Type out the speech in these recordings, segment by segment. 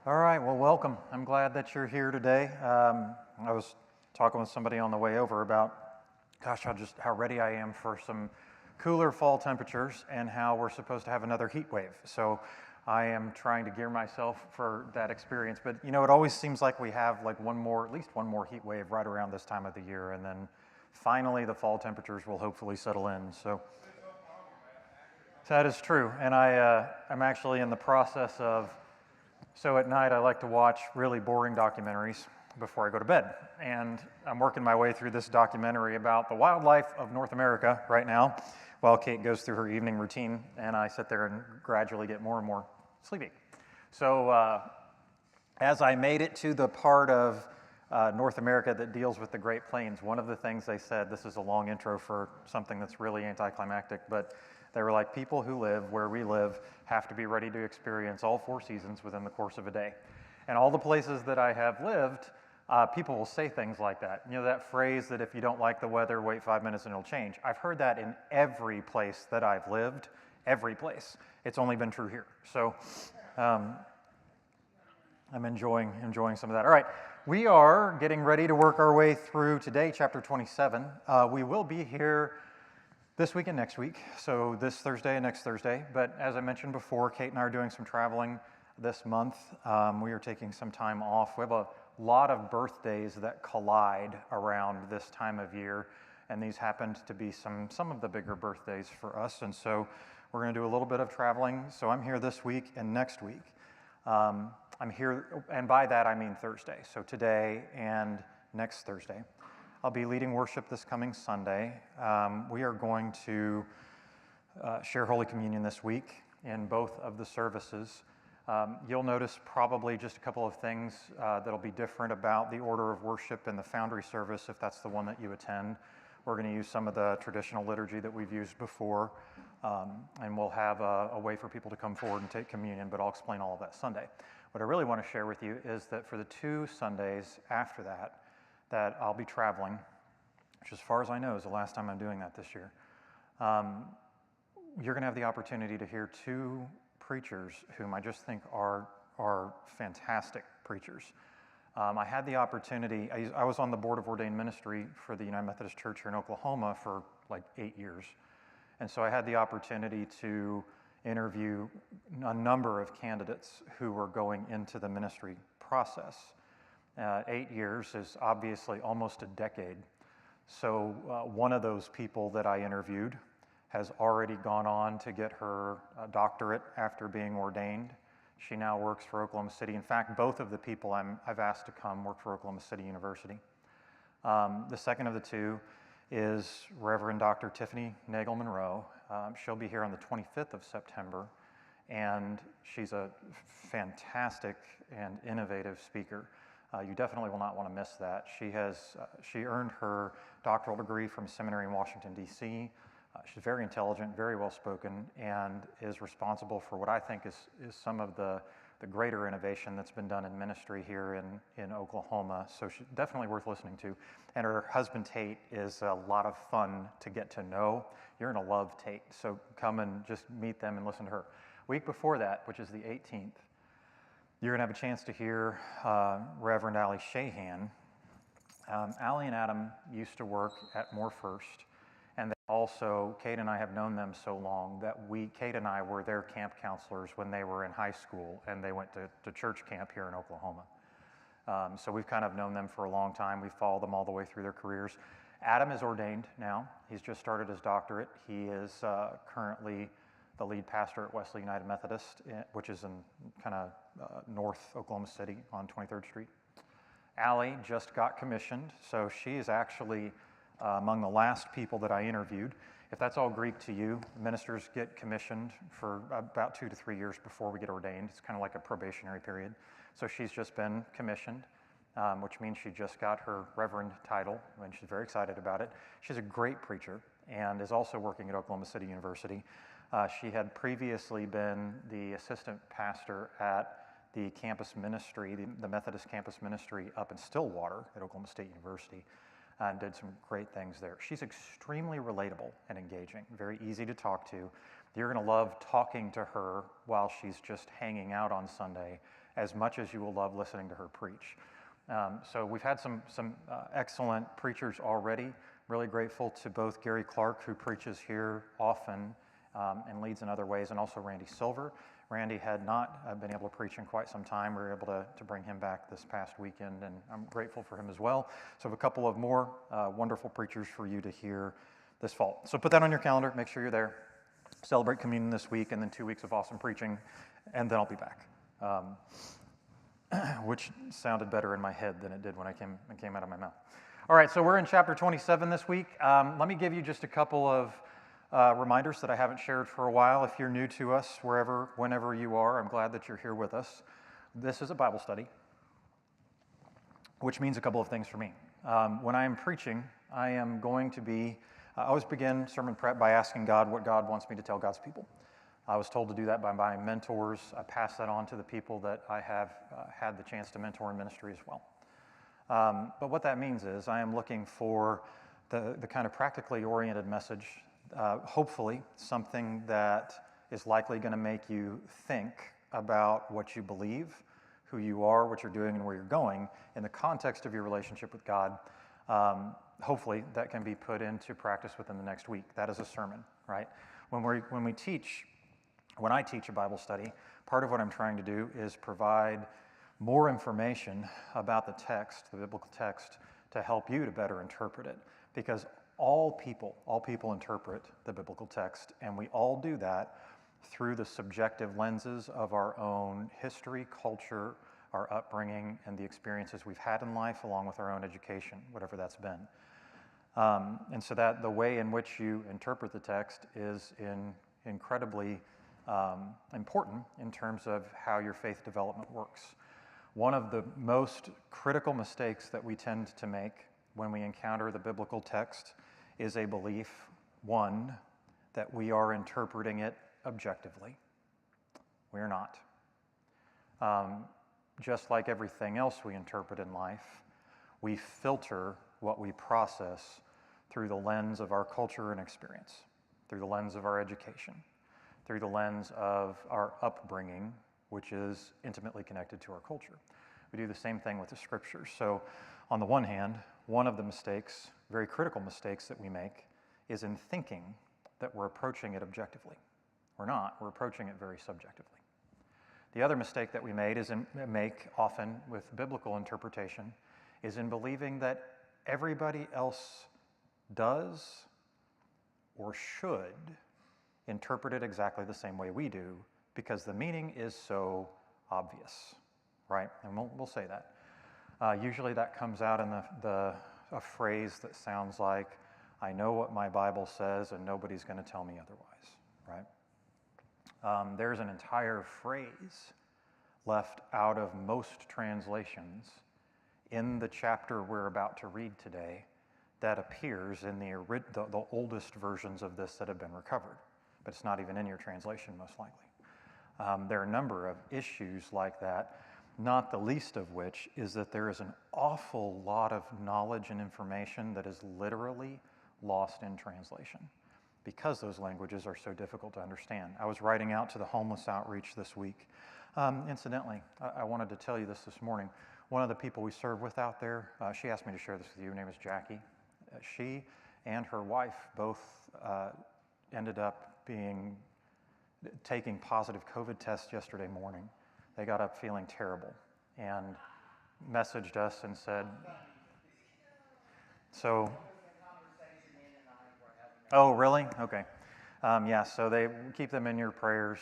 All right, well, welcome. I'm glad that you're here today. I was talking with somebody on the way over about, gosh, how ready I am for some cooler fall temperatures and how we're supposed to have another heat wave. So I am trying to gear myself for that experience. But you know, it always seems like we have like at least one more heat wave right around this time of the year, and then finally the fall temperatures will hopefully settle in. So that is true, and I'm actually in the process of. So at night, I like to watch really boring documentaries before I go to bed. And I'm working my way through this documentary about the wildlife of North America right now while Kate goes through her evening routine, and I sit there and gradually get more and more sleepy. So as I made it to the part of North America that deals with the Great Plains, one of the things they said, this is a long intro for something that's really anticlimactic, but they were like, people who live where we live have to be ready to experience all four seasons within the course of a day. And all the places that I have lived, people will say things like that. You know, that phrase that if you don't like the weather, wait 5 minutes and it'll change. I've heard that in every place that I've lived, every place. It's only been true here. So I'm enjoying some of that. All right, we are getting ready to work our way through today, chapter 27. We will be here this week and next week, so this Thursday and next Thursday. But as I mentioned before, Kate and I are doing some traveling this month. We are taking some time off. We have a lot of birthdays that collide around this time of year, and these happened to be some of the bigger birthdays for us. And so we're going to do a little bit of traveling. So I'm here this week and next week. I'm here, and by that I mean Thursday. So today and next Thursday. I'll be leading worship this coming Sunday. We are going to share Holy Communion this week in both of the services. You'll notice probably just a couple of things that'll be different about the order of worship in the Foundry service, if that's the one that you attend. We're going to use some of the traditional liturgy that we've used before, and we'll have a way for people to come forward and take communion, but I'll explain all of that Sunday. What I really want to share with you is that for the 2 Sundays after that I'll be traveling, which as far as I know is the last time I'm doing that this year. You're going to have the opportunity to hear 2 preachers whom I just think are fantastic preachers. I had the opportunity, I was on the Board of Ordained Ministry for the United Methodist Church here in Oklahoma for like 8 years. And so I had the opportunity to interview a number of candidates who were going into the ministry process. 8 years is obviously almost a decade. So one of those people that I interviewed has already gone on to get her doctorate after being ordained. She now works for Oklahoma City. In fact, both of the people I've asked to come work for Oklahoma City University. The second of the 2 is Reverend Dr. Tiffany Nagel Monroe. She'll be here on the 25th of September, and she's a fantastic and innovative speaker. You definitely will not want to miss that. She earned her doctoral degree from a seminary in Washington, D.C. She's very intelligent, very well-spoken, and is responsible for what I think is some of the greater innovation that's been done in ministry here in Oklahoma. So she's definitely worth listening to. And her husband, Tate, is a lot of fun to get to know. You're going to love Tate, so come and just meet them and listen to her. Week before that, which is the 18th, you're going to have a chance to hear Reverend Allie Shahan. Allie and Adam used to work at More First, and they also, Kate and I have known them so long that Kate and I were their camp counselors when they were in high school, and they went to church camp here in Oklahoma. So we've kind of known them for a long time. We've followed them all the way through their careers. Adam is ordained now. He's just started his doctorate. He is currently the lead pastor at Wesley United Methodist, which is in kind of north Oklahoma City on 23rd Street. Allie just got commissioned, so she is actually among the last people that I interviewed. If that's all Greek to you, ministers get commissioned for about 2 to 3 years before we get ordained. It's kind of like a probationary period. So she's just been commissioned, which means she just got her reverend title, and she's very excited about it. She's a great preacher and is also working at Oklahoma City University. She had previously been the assistant pastor at the campus ministry, the Methodist campus ministry up in Stillwater at Oklahoma State University, and did some great things there. She's extremely relatable and engaging, very easy to talk to. You're going to love talking to her while she's just hanging out on Sunday as much as you will love listening to her preach. So we've had some excellent preachers already. Really grateful to both Gary Clark, who preaches here often and leads in other ways, and also Randy Silver. Randy had not been able to preach in quite some time. We were able to bring him back this past weekend, and I'm grateful for him as well. So I have a couple of more wonderful preachers for you to hear this fall. So put that on your calendar, make sure you're there. Celebrate communion this week, and then 2 weeks of awesome preaching, and then I'll be back. Which sounded better in my head than it did when it came out of my mouth. All right, so we're in chapter 27 this week. Let me give you just a couple of reminders that I haven't shared for a while. If you're new to us, whenever you are, I'm glad that you're here with us. This is a Bible study, which means a couple of things for me. When I am preaching, I am going to be, I always begin sermon prep by asking God what God wants me to tell God's people. I was told to do that by my mentors. I pass that on to the people that I have had the chance to mentor in ministry as well. But what that means is I am looking for the kind of practically oriented message, hopefully something that is likely going to make you think about what you believe, who you are, what you're doing, and where you're going in the context of your relationship with God. Hopefully that can be put into practice within the next week. That is a sermon, right? When I teach a Bible study, part of what I'm trying to do is provide more information about the text, the biblical text, to help you to better interpret it. Because all people interpret the biblical text, and we all do that through the subjective lenses of our own history, culture, our upbringing, and the experiences we've had in life, along with our own education, whatever that's been. And so that the way in which you interpret the text is incredibly important in terms of how your faith development works. One of the most critical mistakes that we tend to make when we encounter the biblical text is a belief, one, that we are interpreting it objectively. We're not. Just like everything else we interpret in life, we filter what we process through the lens of our culture and experience, through the lens of our education, through the lens of our upbringing, which is intimately connected to our culture. We do the same thing with the scriptures. So on the one hand, one of the mistakes, very critical mistakes that we make, is in thinking that we're approaching it objectively. We're not. We're approaching it very subjectively. The other mistake that we make often with biblical interpretation is in believing that everybody else does or should interpret it exactly the same way we do because the meaning is so obvious, right? And we'll say that. Usually that comes out in a phrase that sounds like, I know what my Bible says and nobody's going to tell me otherwise, right? There's an entire phrase left out of most translations in the chapter we're about to read today that appears in the oldest versions of this that have been recovered, but it's not even in your translation most likely. There are a number of issues like that, not the least of which is that there is an awful lot of knowledge and information that is literally lost in translation because those languages are so difficult to understand. I was writing out to the homeless outreach this week. Incidentally, I wanted to tell you this morning. One of the people we serve with out there, she asked me to share this with you. Her name is Jackie. She and her wife both ended up taking positive COVID tests yesterday morning. They got up feeling terrible and messaged us and said, so, oh, really? Okay. Yeah, so they keep them in your prayers.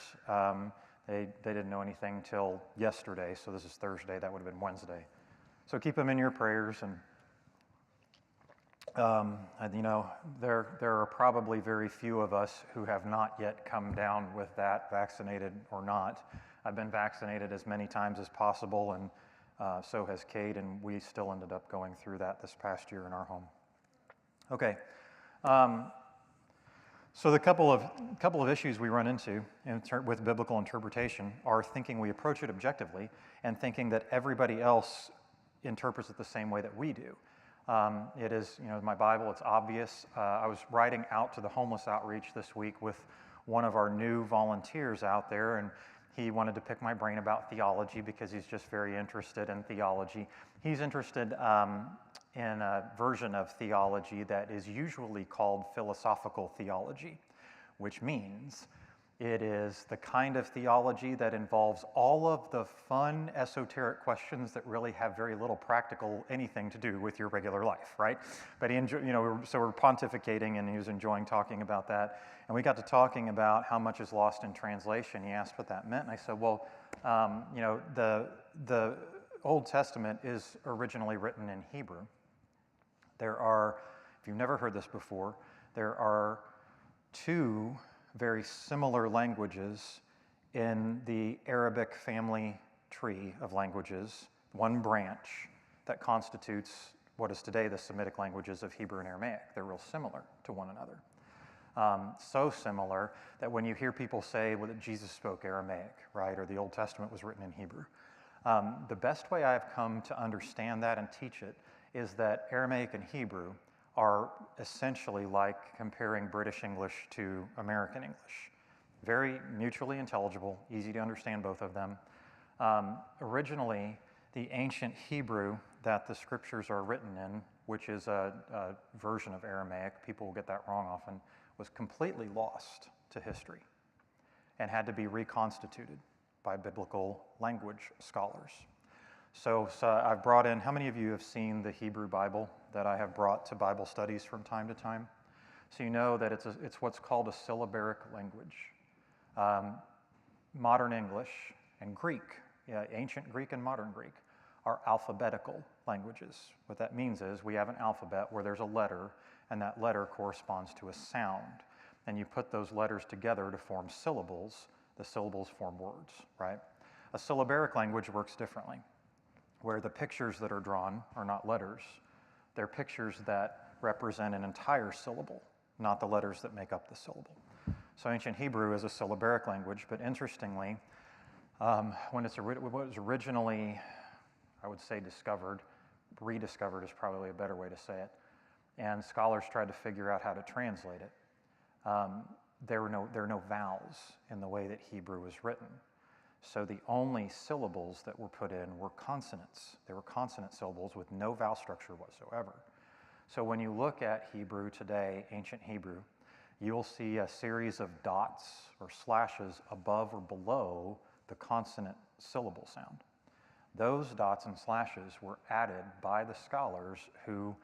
They didn't know anything till yesterday, so this is Thursday. That would have been Wednesday. So keep them in your prayers, and you know, there are probably very few of us who have not yet come down with that, vaccinated or not. I've been vaccinated as many times as possible, and so has Kate, and we still ended up going through that this past year in our home. Okay. So the couple of issues we run into with biblical interpretation are thinking we approach it objectively and thinking that everybody else interprets it the same way that we do. It is, you know, my Bible, it's obvious. I was writing out to the homeless outreach this week with one of our new volunteers out there, He wanted to pick my brain about theology because he's just very interested in theology. He's interested in a version of theology that is usually called philosophical theology, which means it is the kind of theology that involves all of the fun, esoteric questions that really have very little practical anything to do with your regular life, right? But so we're pontificating, and he was enjoying talking about that. And we got to talking about how much is lost in translation. He asked what that meant, and I said, well, the Old Testament is originally written in Hebrew. There are, if you've never heard this before, there are two very similar languages in the Arabic family tree of languages, one branch that constitutes what is today the Semitic languages of Hebrew and Aramaic. They're real similar to one another. So similar that when you hear people say, well, that Jesus spoke Aramaic, right, or the Old Testament was written in Hebrew, the best way I've come to understand that and teach it is that Aramaic and Hebrew are essentially like comparing British English to American English. Very mutually intelligible, easy to understand both of them. Originally, the ancient Hebrew that the scriptures are written in, which is a version of Aramaic, people will get that wrong often, was completely lost to history and had to be reconstituted by biblical language scholars. So I've brought in, how many of you have seen the Hebrew Bible that I have brought to Bible studies from time to time? So you know that it's what's called a syllabaric language. Modern English and Greek, ancient Greek and modern Greek, are alphabetical languages. What that means is we have an alphabet where there's a letter, and that letter corresponds to a sound. And you put those letters together to form syllables. The syllables form words, right? A syllabaric language works differently, where the pictures that are drawn are not letters. They're pictures that represent an entire syllable, not the letters that make up the syllable. So ancient Hebrew is a syllabaric language, but interestingly, when it was originally, I would say rediscovered is probably a better way to say it, and scholars tried to figure out how to translate it. There are no vowels in the way that Hebrew was written. So the only syllables that were put in were consonants. They were consonant syllables with no vowel structure whatsoever. So when you look at Hebrew today, ancient Hebrew, you'll see a series of dots or slashes above or below the consonant syllable sound. Those dots and slashes were added by the scholars who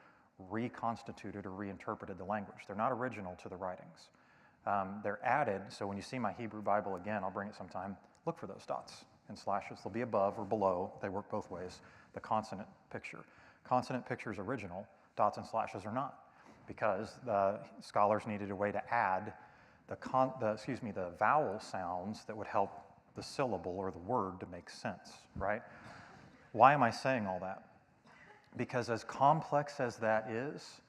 reconstituted or reinterpreted the language. They're not original to the writings. They're added, so when you see my Hebrew Bible again, I'll bring it sometime, look for those dots and slashes. They'll be above or below, they work both ways, the consonant picture. Consonant picture is original, dots and slashes are not, because the scholars needed a way to add the vowel sounds that would help the syllable or the word to make sense, right? Why am I saying all that? Because as complex as that is,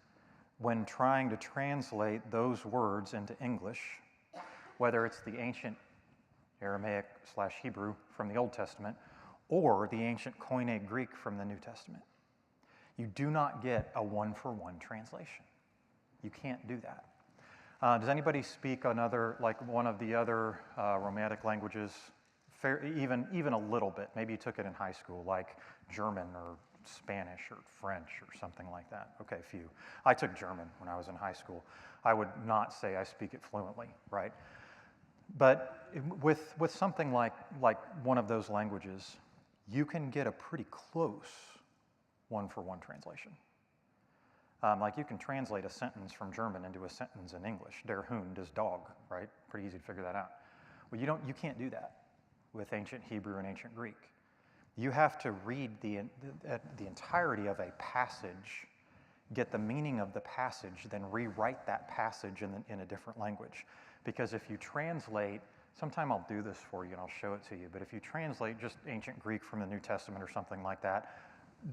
when trying to translate those words into English, whether it's the ancient Aramaic/Hebrew from the Old Testament or the ancient Koine Greek from the New Testament, you do not get a one-for-one translation. You can't do that. Does anybody speak another, like one of the other Romantic languages, even a little bit? Maybe you took it in high school, like German or Spanish or French or something like that. Okay, few. I took German when I was in high school. I would not say I speak it fluently, right? But with something like one of those languages, you can get a pretty close one-for-one translation. Like you can translate a sentence from German into a sentence in English. Der Hund is dog, right? Pretty easy to figure that out. Well, you can't do that with ancient Hebrew and ancient Greek. You have to read the entirety of a passage, get the meaning of the passage, then rewrite that passage in a different language. Because if you translate, sometime I'll do this for you and I'll show it to you, but if you translate just ancient Greek from the New Testament or something like that,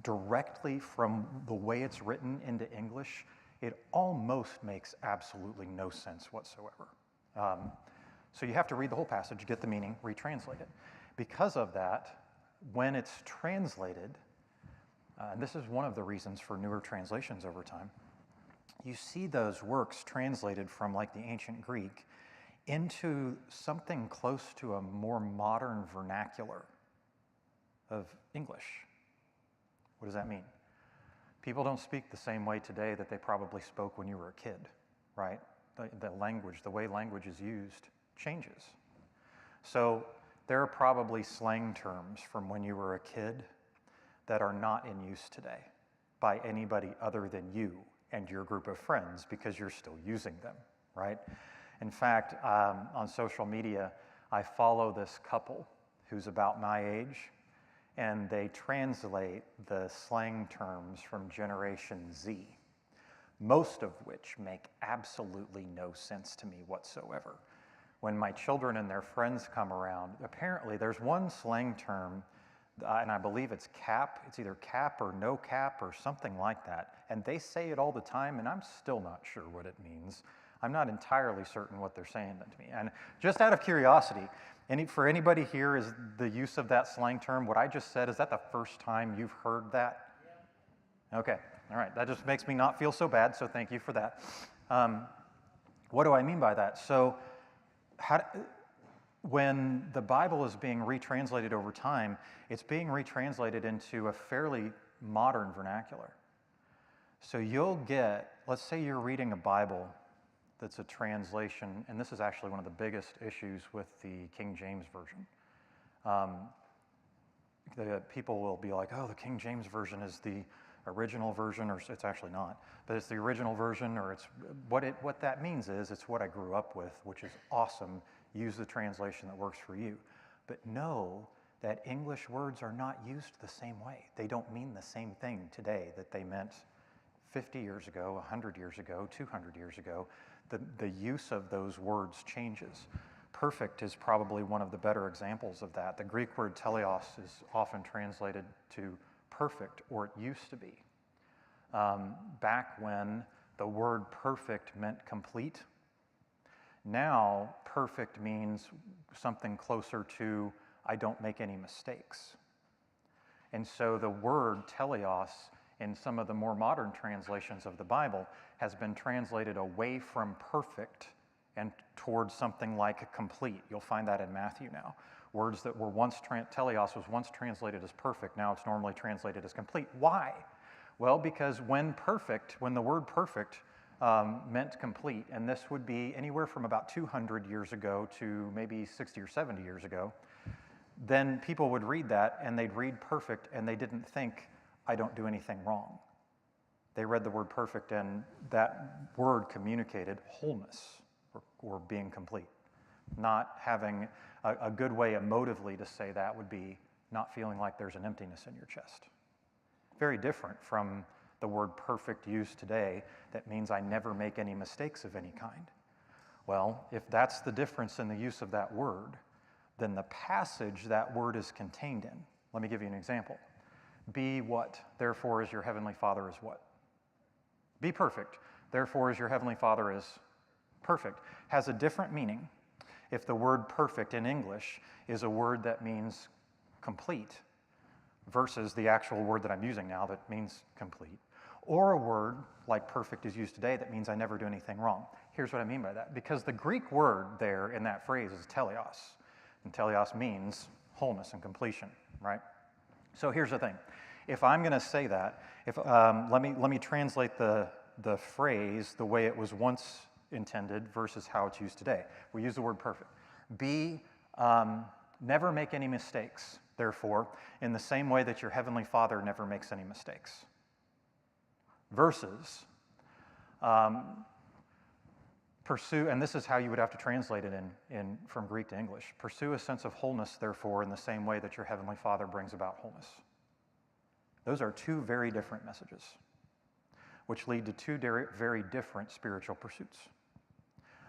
directly from the way it's written into English, it almost makes absolutely no sense whatsoever. So you have to read the whole passage, get the meaning, retranslate it. Because of that, when it's translated, and this is one of the reasons for newer translations over time, you see those works translated from like the ancient Greek into something close to a more modern vernacular of English. What does that mean? People don't speak the same way today that they probably spoke when you were a kid, right? The language, the way language is used changes. So there are probably slang terms from when you were a kid that are not in use today by anybody other than you and your group of friends because you're still using them, right? In fact, on social media, I follow this couple who's about my age, and they translate the slang terms from Generation Z, most of which make absolutely no sense to me whatsoever. When my children and their friends come around, apparently there's one slang term, and I believe it's cap. It's either cap or no cap or something like that. And they say it all the time, and I'm still not sure what it means. I'm not entirely certain what they're saying to me. And just out of curiosity, for anybody here, is the use of that slang term, what I just said, is that the first time you've heard that? Yeah. Okay, all right. That just makes me not feel so bad, so thank you for that. What do I mean by that? So when the Bible is being retranslated over time, it's being retranslated into a fairly modern vernacular. So you'll get, let's say you're reading a Bible that's a translation, and this is actually one of the biggest issues with the King James Version. The people will be like, oh, the King James Version is the original version, or it's actually not, but it's the original version, or it's what that means is it's what I grew up with, which is awesome. Use the translation that works for you. But know that English words are not used the same way. They don't mean the same thing today that they meant 50 years ago, 100 years ago, 200 years ago. The use of those words changes. Perfect is probably one of the better examples of that. The Greek word teleos is often translated to perfect, or it used to be. Back when the word perfect meant complete, now perfect means something closer to I don't make any mistakes. And so the word teleos in some of the more modern translations of the Bible has been translated away from perfect and towards something like complete. You'll find that in Matthew now. Words that were once, teleos was once translated as perfect, now it's normally translated as complete. Why? Well, because when the word perfect meant complete, and this would be anywhere from about 200 years ago to maybe 60 or 70 years ago, then people would read that and they'd read perfect and they didn't think, I don't do anything wrong. They read the word perfect and that word communicated wholeness or being complete. Not having a good way emotively to say that would be not feeling like there's an emptiness in your chest. Very different from the word perfect used today that means I never make any mistakes of any kind. Well, if that's the difference in the use of that word, then the passage that word is contained in, let me give you an example. Be what? Therefore as your heavenly Father is what? Be perfect. Therefore as your heavenly Father is perfect. Has a different meaning if the word perfect in English is a word that means complete versus the actual word that I'm using now that means complete. Or a word like perfect is used today that means I never do anything wrong. Here's what I mean by that. Because the Greek word there in that phrase is teleos. And teleos means wholeness and completion, right? So here's the thing. If I'm going to say that, let me translate the phrase the way it was once intended versus how it's used today. We use the word perfect. Never make any mistakes, therefore, in the same way that your heavenly Father never makes any mistakes. Versus, pursue, and this is how you would have to translate it from Greek to English. Pursue a sense of wholeness, therefore, in the same way that your heavenly Father brings about wholeness. Those are two very different messages, which lead to two very different spiritual pursuits.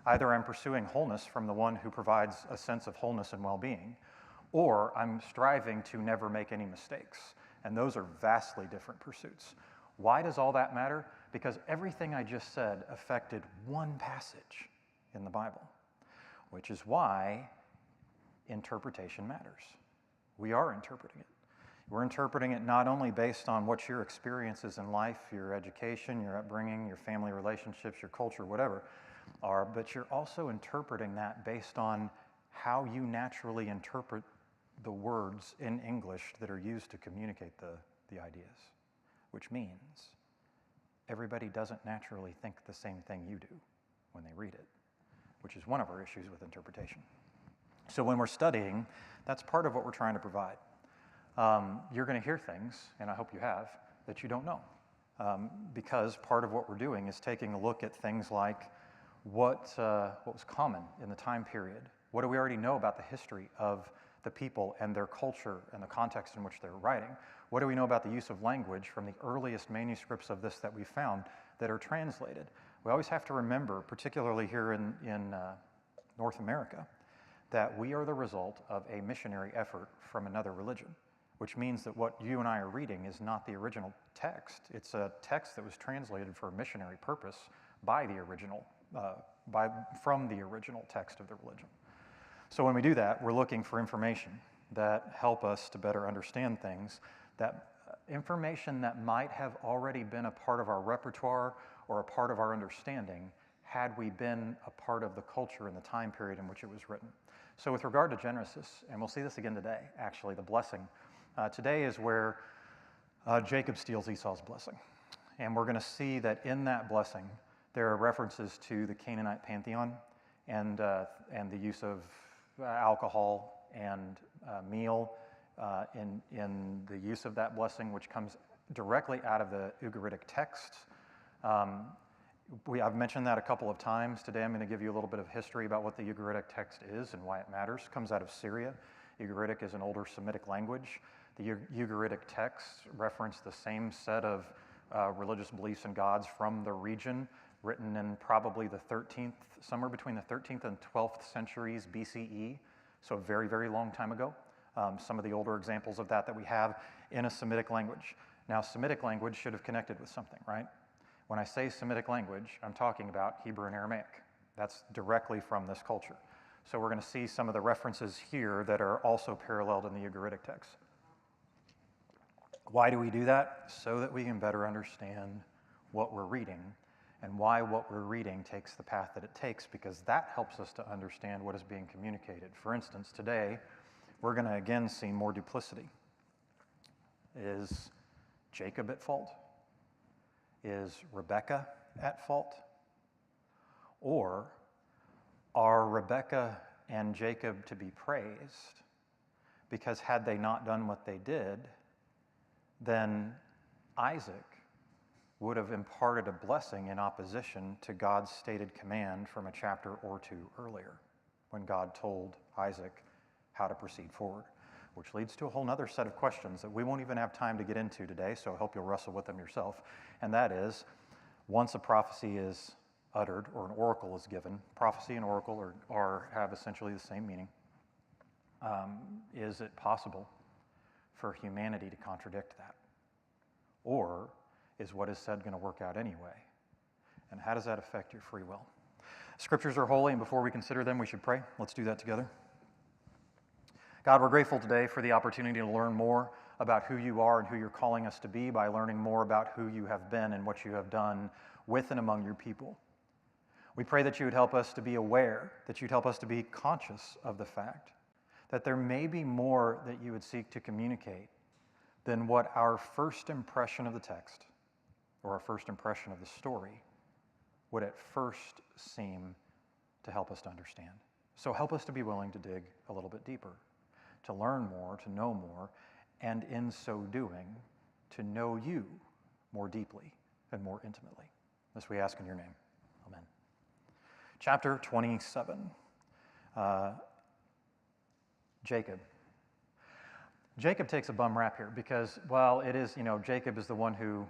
Either I'm pursuing wholeness from the one who provides a sense of wholeness and well-being, or I'm striving to never make any mistakes. And those are vastly different pursuits. Why does all that matter? Because everything I just said affected one passage in the Bible, which is why interpretation matters. We are interpreting it. We're interpreting it not only based on what your experiences in life, your education, your upbringing, your family relationships, your culture, whatever, are, but you're also interpreting that based on how you naturally interpret the words in English that are used to communicate the ideas, which means everybody doesn't naturally think the same thing you do when they read it, which is one of our issues with interpretation. So when we're studying, that's part of what we're trying to provide. You're going to hear things, and I hope you have, that you don't know. Because part of what we're doing is taking a look at things like what was common in the time period. What do we already know about the history of the people and their culture and the context in which they're writing? What do we know about the use of language from the earliest manuscripts of this that we found that are translated? We always have to remember, particularly here in North America, that we are the result of a missionary effort from another religion, which means that what you and I are reading is not the original text. It's a text that was translated for a missionary purpose by the original, from the original text of the religion. So when we do that, we're looking for information that help us to better understand things, that information that might have already been a part of our repertoire or a part of our understanding had we been a part of the culture and the time period in which it was written. So with regard to Genesis, and we'll see this again today, actually, the blessing, today is where Jacob steals Esau's blessing. And we're going to see that in that blessing, there are references to the Canaanite pantheon and the use of alcohol and meal in the use of that blessing, which comes directly out of the Ugaritic text. I've mentioned that a couple of times. Today I'm going to give you a little bit of history about what the Ugaritic text is and why it matters. It comes out of Syria. Ugaritic is an older Semitic language. The Ugaritic texts reference the same set of religious beliefs and gods from the region, written in probably the 13th, somewhere between the 13th and 12th centuries BCE, so a very, very long time ago. Some of the older examples of that we have in a Semitic language. Now, Semitic language should have connected with something, right? When I say Semitic language, I'm talking about Hebrew and Aramaic. That's directly from this culture. So we're going to see some of the references here that are also paralleled in the Ugaritic text. Why do we do that? So that we can better understand what we're reading and why what we're reading takes the path that it takes, because that helps us to understand what is being communicated. For instance, today, we're going to again see more duplicity. Is Jacob at fault? Is Rebekah at fault? Or are Rebekah and Jacob to be praised because had they not done what they did, then Isaac would have imparted a blessing in opposition to God's stated command from a chapter or two earlier when God told Isaac how to proceed forward, which leads to a whole other set of questions that we won't even have time to get into today, so I hope you'll wrestle with them yourself. And that is, once a prophecy is uttered or an oracle is given, prophecy and oracle have essentially the same meaning. Is it possible for humanity to contradict that? Or is what is said going to work out anyway? And how does that affect your free will? Scriptures are holy, and before we consider them, we should pray. Let's do that together. God, we're grateful today for the opportunity to learn more about who you are and who you're calling us to be by learning more about who you have been and what you have done with and among your people. We pray that you would help us to be aware, that you'd help us to be conscious of the fact that there may be more that you would seek to communicate than what our first impression of the text or our first impression of the story would at first seem to help us to understand. So help us to be willing to dig a little bit deeper, to learn more, to know more, and in so doing, to know you more deeply and more intimately. This we ask in your name. Amen. Chapter 27. Jacob. Jacob takes a bum rap here because, while it is, Jacob is the one who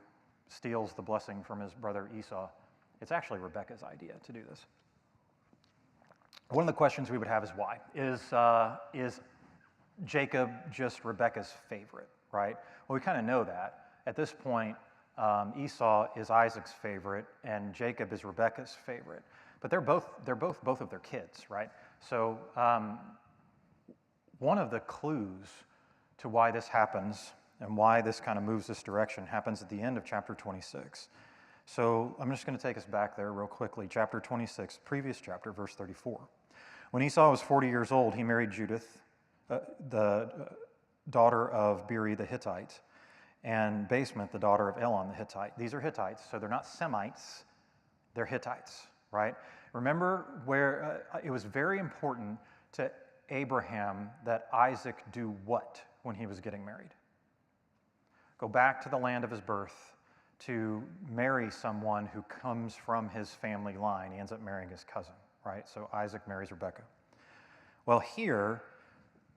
steals the blessing from his brother Esau, it's actually Rebekah's idea to do this. One of the questions we would have is why? Is Jacob just Rebekah's favorite, right? Well, we kind of know that. At this point, Esau is Isaac's favorite, and Jacob is Rebekah's favorite. But they're both of their kids, right? So one of the clues to why this happens and why this kind of moves this direction happens at the end of chapter 26. So I'm just going to take us back there real quickly. Chapter 26, previous chapter, verse 34. When Esau was 40 years old, he married Judith, the daughter of Beeri the Hittite, and Basemath, the daughter of Elon the Hittite. These are Hittites, so they're not Semites, they're Hittites, right? Remember where it was very important to Abraham that Isaac do what when he was getting married? Go back to the land of his birth to marry someone who comes from his family line. He ends up marrying his cousin, right? So Isaac marries Rebekah. Well, here,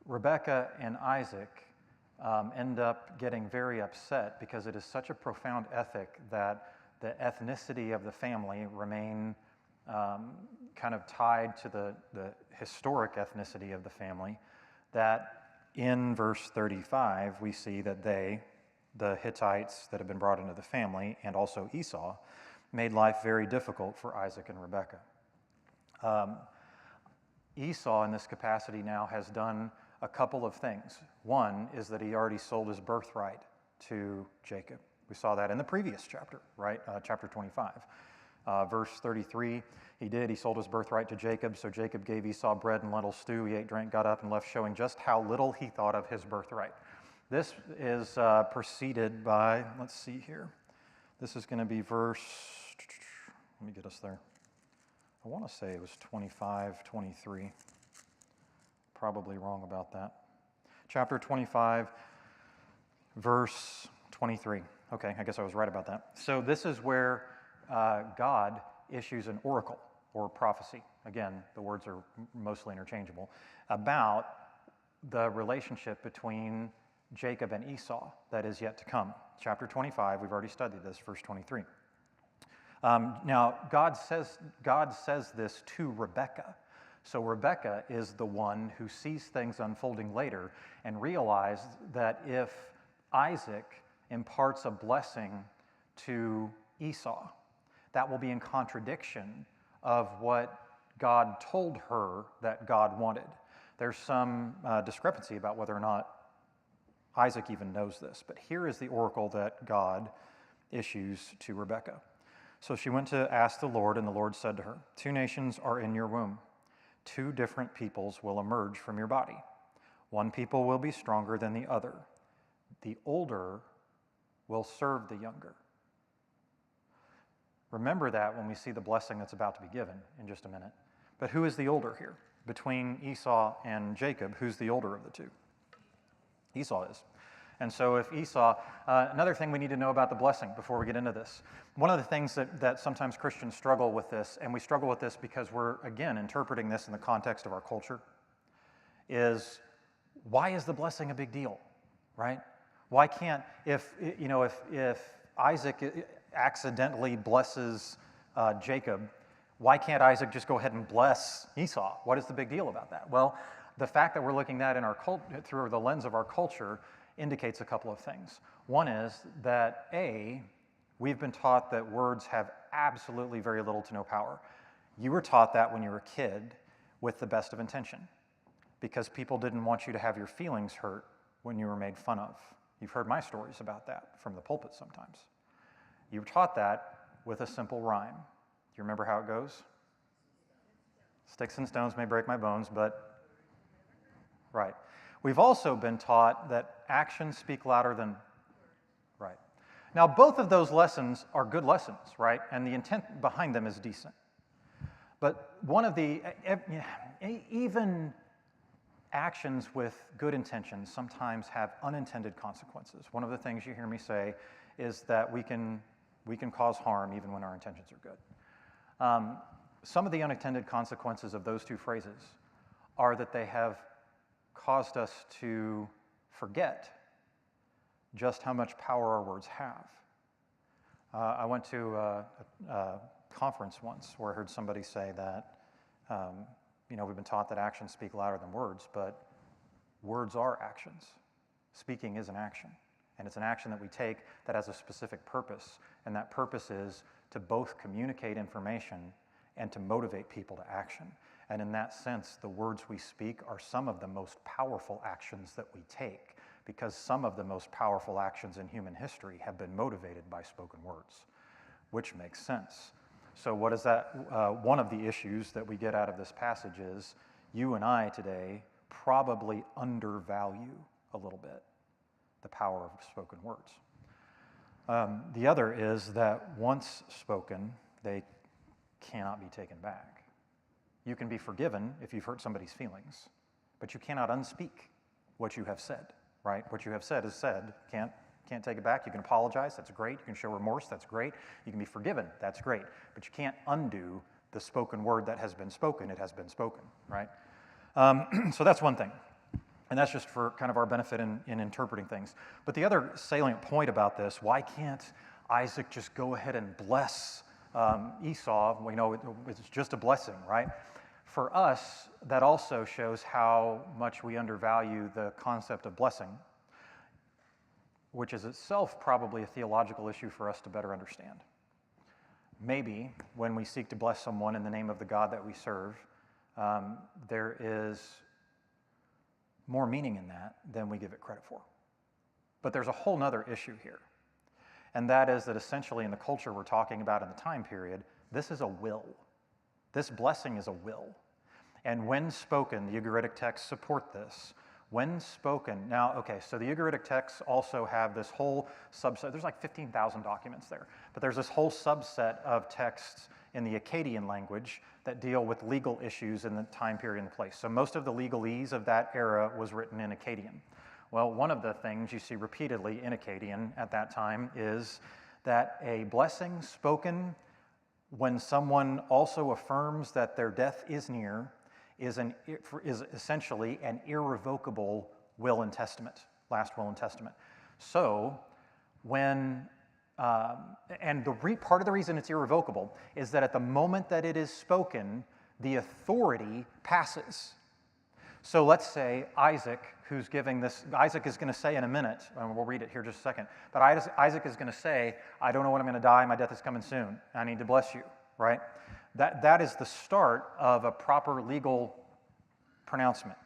Rebekah and Isaac end up getting very upset because it is such a profound ethic that the ethnicity of the family remain kind of tied to the historic ethnicity of the family, that in verse 35 we see that they, the Hittites that have been brought into the family, and also Esau, made life very difficult for Isaac and Rebekah. Esau in this capacity now has done a couple of things. One is that he already sold his birthright to Jacob. We saw that in the previous chapter, right? Chapter 25. Verse 33, he sold his birthright to Jacob, so Jacob gave Esau bread and lentil stew. He ate, drank, got up, and left, showing just how little he thought of his birthright. This is preceded by, let's see here. This is going to be verse, let me get us there. I want to say it was 25, 23. Probably wrong about that. Chapter 25, verse 23. Okay, I guess I was right about that. So this is where God issues an oracle or prophecy. Again, the words are mostly interchangeable, about the relationship between Jacob and Esau that is yet to come. Chapter 25, we've already studied this, verse 23. Now, God says this to Rebekah. So Rebekah is the one who sees things unfolding later and realized that if Isaac imparts a blessing to Esau, that will be in contradiction of what God told her that God wanted. There's some discrepancy about whether or not Isaac even knows this, but here is the oracle that God issues to Rebekah. So she went to ask the Lord, and the Lord said to her, 2 nations are in your womb. 2 different peoples will emerge from your body. One people will be stronger than the other. The older will serve the younger. Remember that when we see the blessing that's about to be given in just a minute. But who is the older here? Between Esau and Jacob, who's the older of the 2? Esau is. And so if Esau, another thing we need to know about the blessing before we get into this. One of the things that sometimes Christians struggle with this, and we struggle with this because we're, again, interpreting this in the context of our culture, is why is the blessing a big deal, right? Why can't, if Isaac accidentally blesses Jacob, why can't Isaac just go ahead and bless Esau? What is the big deal about that? Well, the fact that we're looking at in our through the lens of our culture indicates a couple of things. One is that we've been taught that words have absolutely very little to no power. You were taught that when you were a kid with the best of intention, because people didn't want you to have your feelings hurt when you were made fun of. You've heard my stories about that from the pulpit sometimes. You were taught that with a simple rhyme. Do you remember how it goes? Sticks and stones may break my bones, but, right. We've also been taught that actions speak louder than, right. Now, both of those lessons are good lessons, right? And the intent behind them is decent. But one of the, even actions with good intentions sometimes have unintended consequences. One of the things you hear me say is that we can cause harm even when our intentions are good. Some of the unintended consequences of those 2 phrases are that they have caused us to forget just how much power our words have. I went to a conference once where I heard somebody say that, we've been taught that actions speak louder than words, but words are actions. Speaking is an action, and it's an action that we take that has a specific purpose, and that purpose is to both communicate information and to motivate people to action. And in that sense, the words we speak are some of the most powerful actions that we take, because some of the most powerful actions in human history have been motivated by spoken words. which makes sense. So what is that? One of the issues that we get out of this passage is you and I today probably undervalue a little bit the power of spoken words. The other is that once spoken, they cannot be taken back. You can be forgiven if you've hurt somebody's feelings, but you cannot unspeak what you have said, right? What you have said is said. Can't take it back. You can apologize, that's great. You can show remorse, that's great. You can be forgiven, that's great. But you can't undo the spoken word that has been spoken. It has been spoken, right? So that's one thing. And that's just for kind of our benefit in interpreting things. But the other salient point about this, why can't Isaac just go ahead and bless Esau? We know it's just a blessing, right? For us, that also shows how much we undervalue the concept of blessing, which is itself probably a theological issue for us to better understand. Maybe when we seek to bless someone in the name of the God that we serve, there is more meaning in that than we give it credit for. But there's a whole nother issue here, and that is that essentially in the culture we're talking about in the time period, this is a will. This blessing is a will. And when spoken, the Ugaritic texts support this. When spoken, now, okay, so the Ugaritic texts also have this whole subset. There's like 15,000 documents there, but there's this whole subset of texts in the Akkadian language that deal with legal issues in the time period and place. So most of the legalese of that era was written in Akkadian. Well, one of the things you see repeatedly in Akkadian at that time is that a blessing spoken when someone also affirms that their death is near is essentially an irrevocable will and testament, last will and testament. So when and part of the reason it's irrevocable is that at the moment that it is spoken, the authority passes. So let's say Isaac, who's giving this, Isaac is going to say in a minute, and we'll read it here just a second, but Isaac is going to say, I don't know when I'm going to die, my death is coming soon, I need to bless you, right? That is the start of a proper legal pronouncement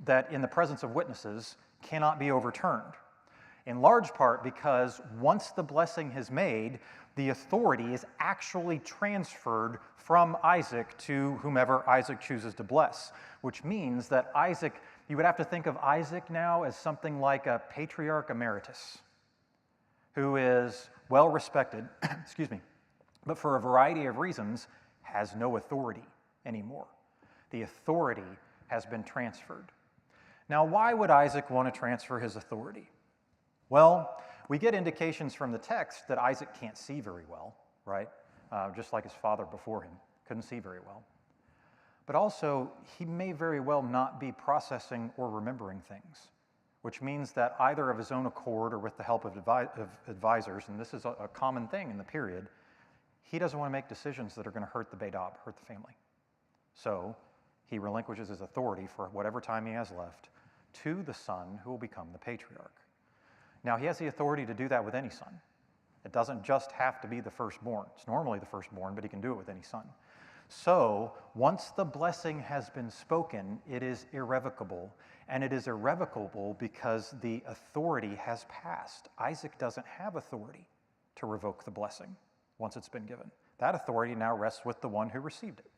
that in the presence of witnesses cannot be overturned. In large part because once the blessing is made, the authority is actually transferred from Isaac to whomever Isaac chooses to bless, which means that Isaac, you would have to think of Isaac now as something like a patriarch emeritus, who is well respected, excuse me, but for a variety of reasons has no authority anymore. The authority has been transferred. Now, why would Isaac want to transfer his authority? Well, we get indications from the text that Isaac can't see very well, right? Just like his father before him, couldn't see very well. But also, he may very well not be processing or remembering things, which means that either of his own accord or with the help of advisors, and this is a common thing in the period, he doesn't want to make decisions that are going to hurt the Beidab, hurt the family. So he relinquishes his authority for whatever time he has left to the son who will become the patriarch. Now, he has the authority to do that with any son. It doesn't just have to be the firstborn. It's normally the firstborn, but he can do it with any son. So, once the blessing has been spoken, it is irrevocable. And it is irrevocable because the authority has passed. Isaac doesn't have authority to revoke the blessing once it's been given. That authority now rests with the one who received it.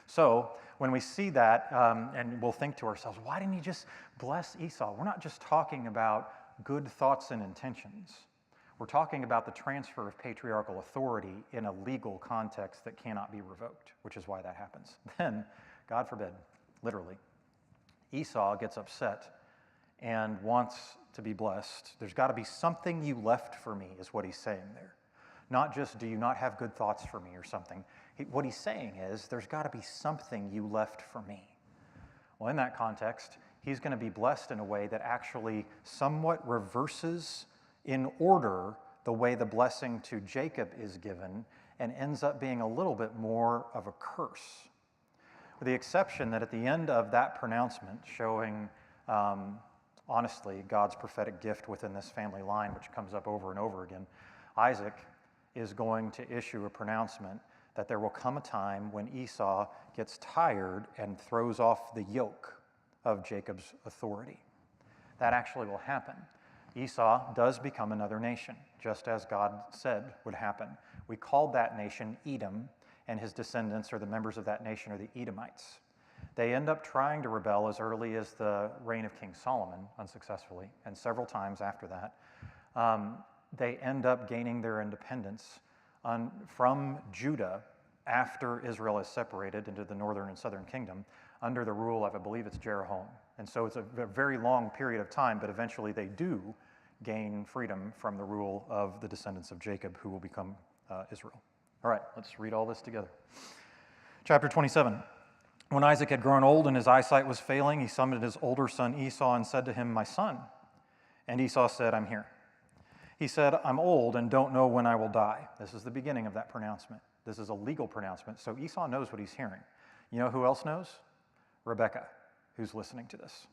So, when we see that, and we'll think to ourselves, why didn't he just bless Esau? We're not just talking about good thoughts and intentions. We're talking about the transfer of patriarchal authority in a legal context that cannot be revoked, which is why that happens. Then, God forbid, literally, Esau gets upset and wants to be blessed. There's got to be something you left for me, is what he's saying there. Not just, do you not have good thoughts for me or something. What he's saying is, there's got to be something you left for me. Well, in that context, he's going to be blessed in a way that actually somewhat reverses in order the way the blessing to Jacob is given and ends up being a little bit more of a curse. With the exception that at the end of that pronouncement showing, honestly, God's prophetic gift within this family line, which comes up over and over again, Isaac is going to issue a pronouncement that there will come a time when Esau gets tired and throws off the yoke of Jacob's authority. That actually will happen. Esau does become another nation, just as God said would happen, We called that nation Edom, and his descendants, or the members of that nation, are the Edomites. They end up trying to rebel as early as the reign of King Solomon, unsuccessfully, and several times after that. They end up gaining their independence from Judah after Israel is separated into the northern and southern kingdom under the rule of, I believe it's Jeroboam. And so it's a very long period of time, but eventually they do gain freedom from the rule of the descendants of Jacob, who will become Israel. All right, let's read all this together. Chapter 27. When Isaac had grown old and his eyesight was failing, he summoned his older son Esau and said to him, "My son." And Esau said, "I'm here." He said, "I'm old and don't know when I will die." This is the beginning of that pronouncement. This is a legal pronouncement, so Esau knows what he's hearing. You know who else knows? Rebekah, who's listening to this.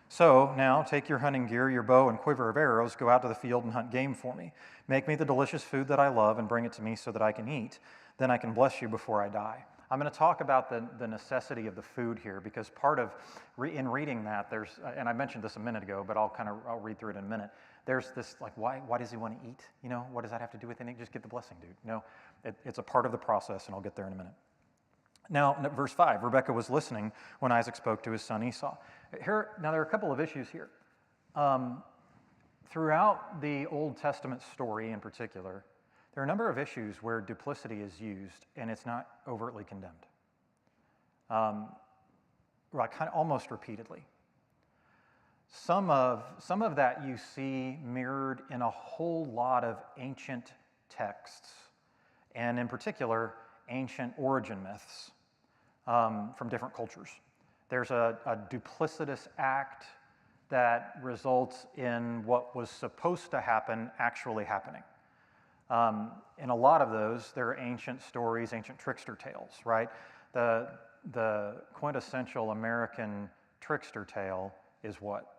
"So now take your hunting gear, your bow and quiver of arrows, go out to the field and hunt game for me. Make me the delicious food that I love and bring it to me so that I can eat. Then I can bless you before I die." I'm going to talk about the necessity of the food here, because part of, in reading that, there's, and I mentioned this a minute ago, but I'll read through it in a minute. There's this, like, why does he want to eat? You know, what does that have to do with anything? Just get the blessing, dude. No, it's a part of the process, and I'll get there in a minute. Now, verse 5, Rebekah was listening when Isaac spoke to his son Esau. Now, there are a couple of issues here. Throughout the Old Testament story in particular, there are a number of issues where duplicity is used and it's not overtly condemned. Right, kind of almost repeatedly. Some of that you see mirrored in a whole lot of ancient texts, and in particular, ancient origin myths from different cultures. There's a duplicitous act that results in what was supposed to happen actually happening. In a lot of those, there are ancient stories, ancient trickster tales, right? The quintessential American trickster tale is what?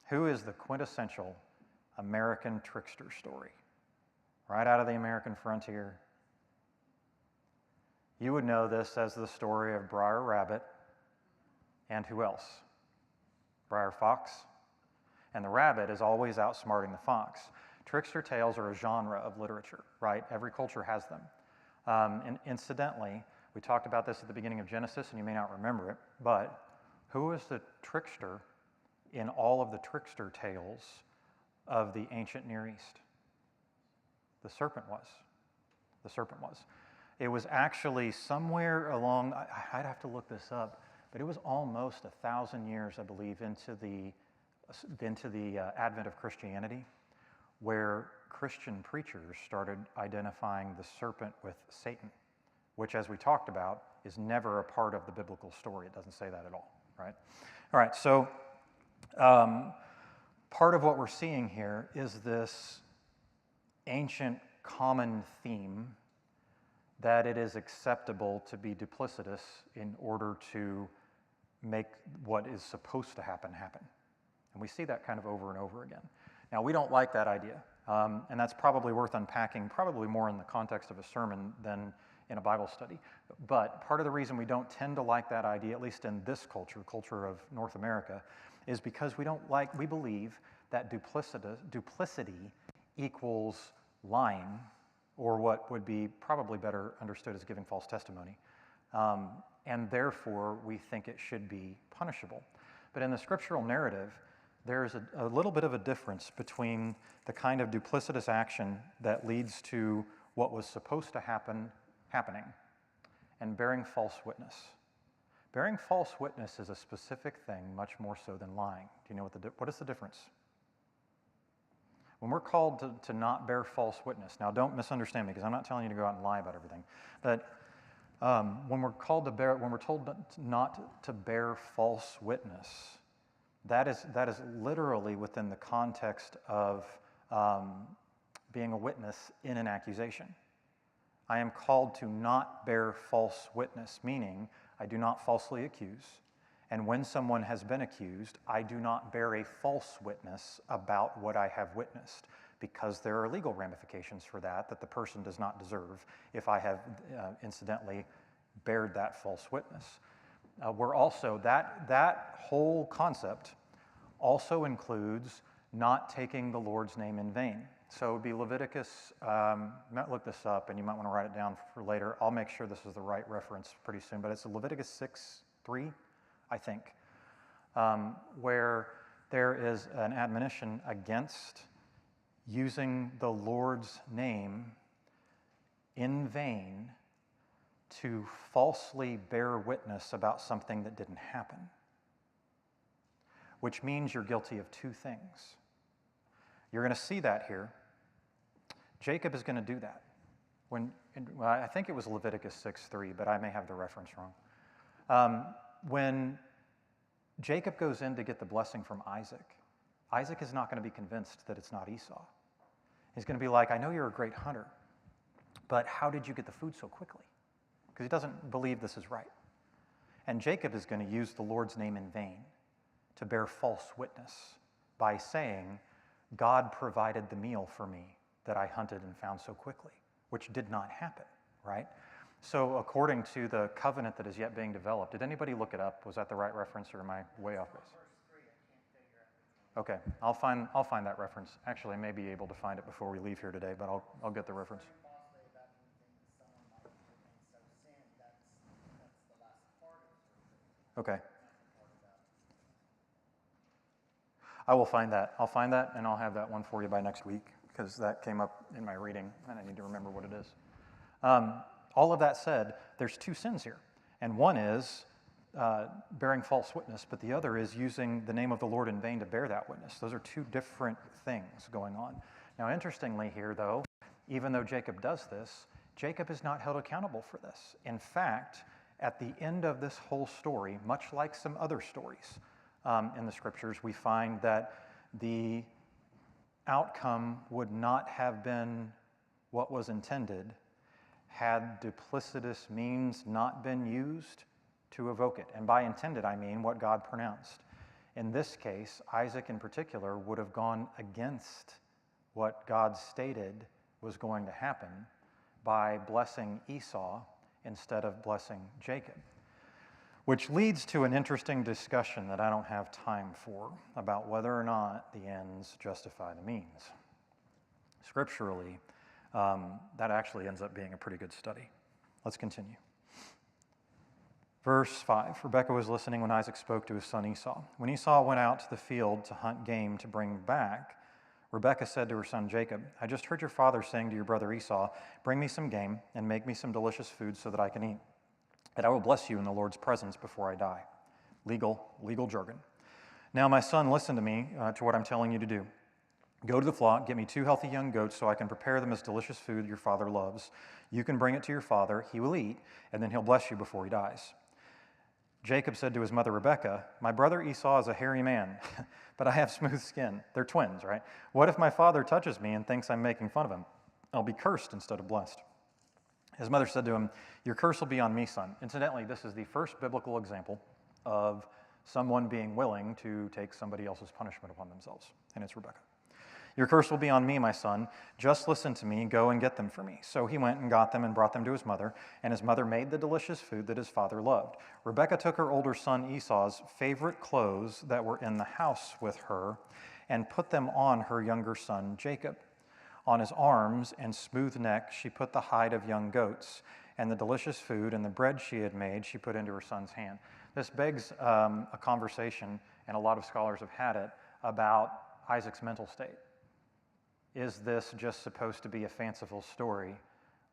Who is the quintessential American trickster story? Right out of the American frontier. You would know this as the story of Brer Rabbit and who else? Brer Fox. And the rabbit is always outsmarting the fox. Trickster tales are a genre of literature, right? Every culture has them. And incidentally, we talked about this at the beginning of Genesis, and you may not remember it, but who was the trickster in all of the trickster tales of the ancient Near East? The serpent was. The serpent was. It was actually somewhere along, I'd have to look this up, but it was almost 1,000 years, I believe, into the advent of Christianity, where Christian preachers started identifying the serpent with Satan, which, as we talked about, is never a part of the biblical story. It doesn't say that at all, right? All right, so part of what we're seeing here is this ancient common theme that it is acceptable to be duplicitous in order to make what is supposed to happen happen. And we see that kind of over and over again. Now, we don't like that idea, and that's probably worth unpacking, probably more in the context of a sermon than in a Bible study. But part of the reason we don't tend to like that idea, at least in this culture of North America, is because we believe that duplicity equals lying, or what would be probably better understood as giving false testimony. And therefore, we think it should be punishable. But in the scriptural narrative, there's a little bit of a difference between the kind of duplicitous action that leads to what was supposed to happen happening and bearing false witness. Bearing false witness is a specific thing, much more so than lying. Do you know what is the difference? When we're called to not bear false witness, now don't misunderstand me, because I'm not telling you to go out and lie about everything, but when we're told not to bear false witness, that is literally within the context of being a witness in an accusation. I am called to not bear false witness, meaning I do not falsely accuse. And when someone has been accused, I do not bear a false witness about what I have witnessed, because there are legal ramifications for that the person does not deserve if I have incidentally bared that false witness. We're also, that whole concept also includes not taking the Lord's name in vain. So it would be Leviticus, might look this up and you might want to write it down for later. I'll make sure this is the right reference pretty soon, but it's Leviticus 6:3, I think, where there is an admonition against using the Lord's name in vain to falsely bear witness about something that didn't happen, which means you're guilty of two things. You're going to see that here. Jacob is going to do that. I think it was Leviticus 6:3, but I may have the reference wrong. When Jacob goes in to get the blessing from Isaac, Isaac is not going to be convinced that it's not Esau. He's going to be like, I know you're a great hunter, but how did you get the food so quickly? Because he doesn't believe this is right. And Jacob is going to use the Lord's name in vain to bear false witness by saying, God provided the meal for me that I hunted and found so quickly, which did not happen, right? So according to the covenant that is yet being developed, did anybody look it up? Was that the right reference or am I way off base? Okay, I'll find that reference. Actually, I may be able to find it before we leave here today, but I'll get the reference. Okay. I will find that. I'll find that, and I'll have that one for you by next week, because that came up in my reading, and I need to remember what it is. All of that said, there's two sins here, and one is bearing false witness, but the other is using the name of the Lord in vain to bear that witness. Those are two different things going on. Now, interestingly here, though, even though Jacob does this, Jacob is not held accountable for this. In fact, at the end of this whole story, much like some other stories in the scriptures, we find that the outcome would not have been what was intended had duplicitous means not been used to evoke it. And by intended, I mean what God pronounced. In this case, Isaac in particular would have gone against what God stated was going to happen by blessing Esau instead of blessing Jacob, which leads to an interesting discussion that I don't have time for about whether or not the ends justify the means. Scripturally, that actually ends up being a pretty good study. Let's continue. Verse 5, Rebekah was listening when Isaac spoke to his son Esau. When Esau went out to the field to hunt game to bring back, Rebekah said to her son Jacob, I just heard your father saying to your brother Esau, bring me some game and make me some delicious food so that I can eat. And I will bless you in the Lord's presence before I die. Legal jargon. Now, my son, listen to me, to what I'm telling you to do. Go to the flock, get me 2 healthy young goats so I can prepare them as delicious food your father loves. You can bring it to your father, he will eat, and then he'll bless you before he dies. Jacob said to his mother Rebekah, my brother Esau is a hairy man, but I have smooth skin. They're twins, right? What if my father touches me and thinks I'm making fun of him? I'll be cursed instead of blessed. His mother said to him, your curse will be on me, son. Incidentally, this is the first biblical example of someone being willing to take somebody else's punishment upon themselves, and it's Rebekah. Your curse will be on me, my son. Just listen to me. Go and get them for me. So he went and got them and brought them to his mother, and his mother made the delicious food that his father loved. Rebekah took her older son Esau's favorite clothes that were in the house with her and put them on her younger son Jacob. On his arms and smooth neck she put the hide of young goats, and the delicious food and the bread she had made she put into her son's hand. This begs a conversation, and a lot of scholars have had it, about Isaac's mental state. Is this just supposed to be a fanciful story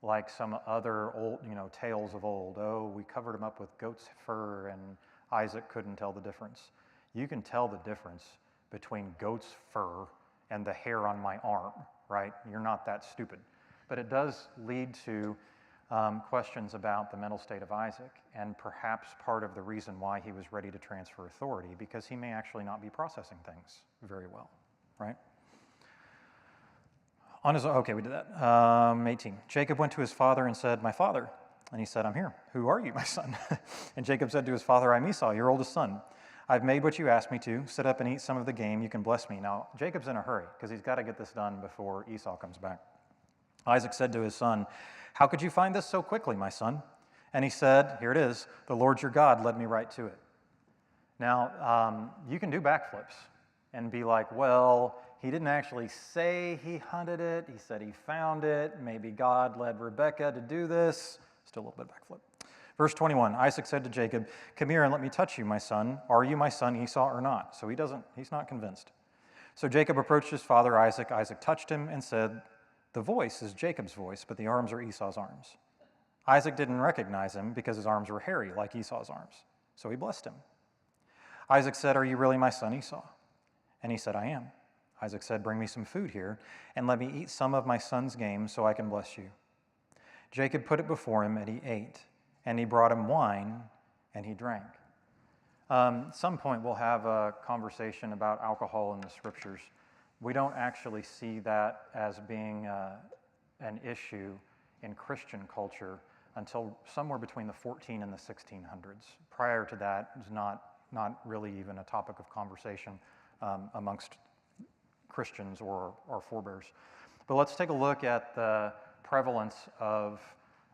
like some other old, tales of old? Oh, we covered him up with goat's fur and Isaac couldn't tell the difference. You can tell the difference between goat's fur and the hair on my arm, right? You're not that stupid. But it does lead to questions about the mental state of Isaac, and perhaps part of the reason why he was ready to transfer authority, because he may actually not be processing things very well, right? Okay, we did that. 18. Jacob went to his father and said, my father. And he said, I'm here. Who are you, my son? And Jacob said to his father, I'm Esau, your oldest son. I've made what you asked me to. Sit up and eat some of the game. You can bless me. Now, Jacob's in a hurry because he's got to get this done before Esau comes back. Isaac said to his son, how could you find this so quickly, my son? And he said, here it is, the Lord your God led me right to it. Now, you can do backflips and be like, well, he didn't actually say he hunted it. He said he found it. Maybe God led Rebekah to do this. Still a little bit backflip. Verse 21, Isaac said to Jacob, come here and let me touch you, my son. Are you my son Esau or not? So he's not convinced. So Jacob approached his father Isaac. Isaac touched him and said, the voice is Jacob's voice, but the arms are Esau's arms. Isaac didn't recognize him because his arms were hairy like Esau's arms. So he blessed him. Isaac said, are you really my son Esau? And he said, I am. Isaac said, bring me some food here and let me eat some of my son's game so I can bless you. Jacob put it before him and he ate, and he brought him wine and he drank. Some point we'll have a conversation about alcohol in the scriptures. We don't actually see that as being an issue in Christian culture until somewhere between the 14 and the 1600s. Prior to that, it was not really even a topic of conversation amongst Christians or our forebears. But let's take a look at the prevalence of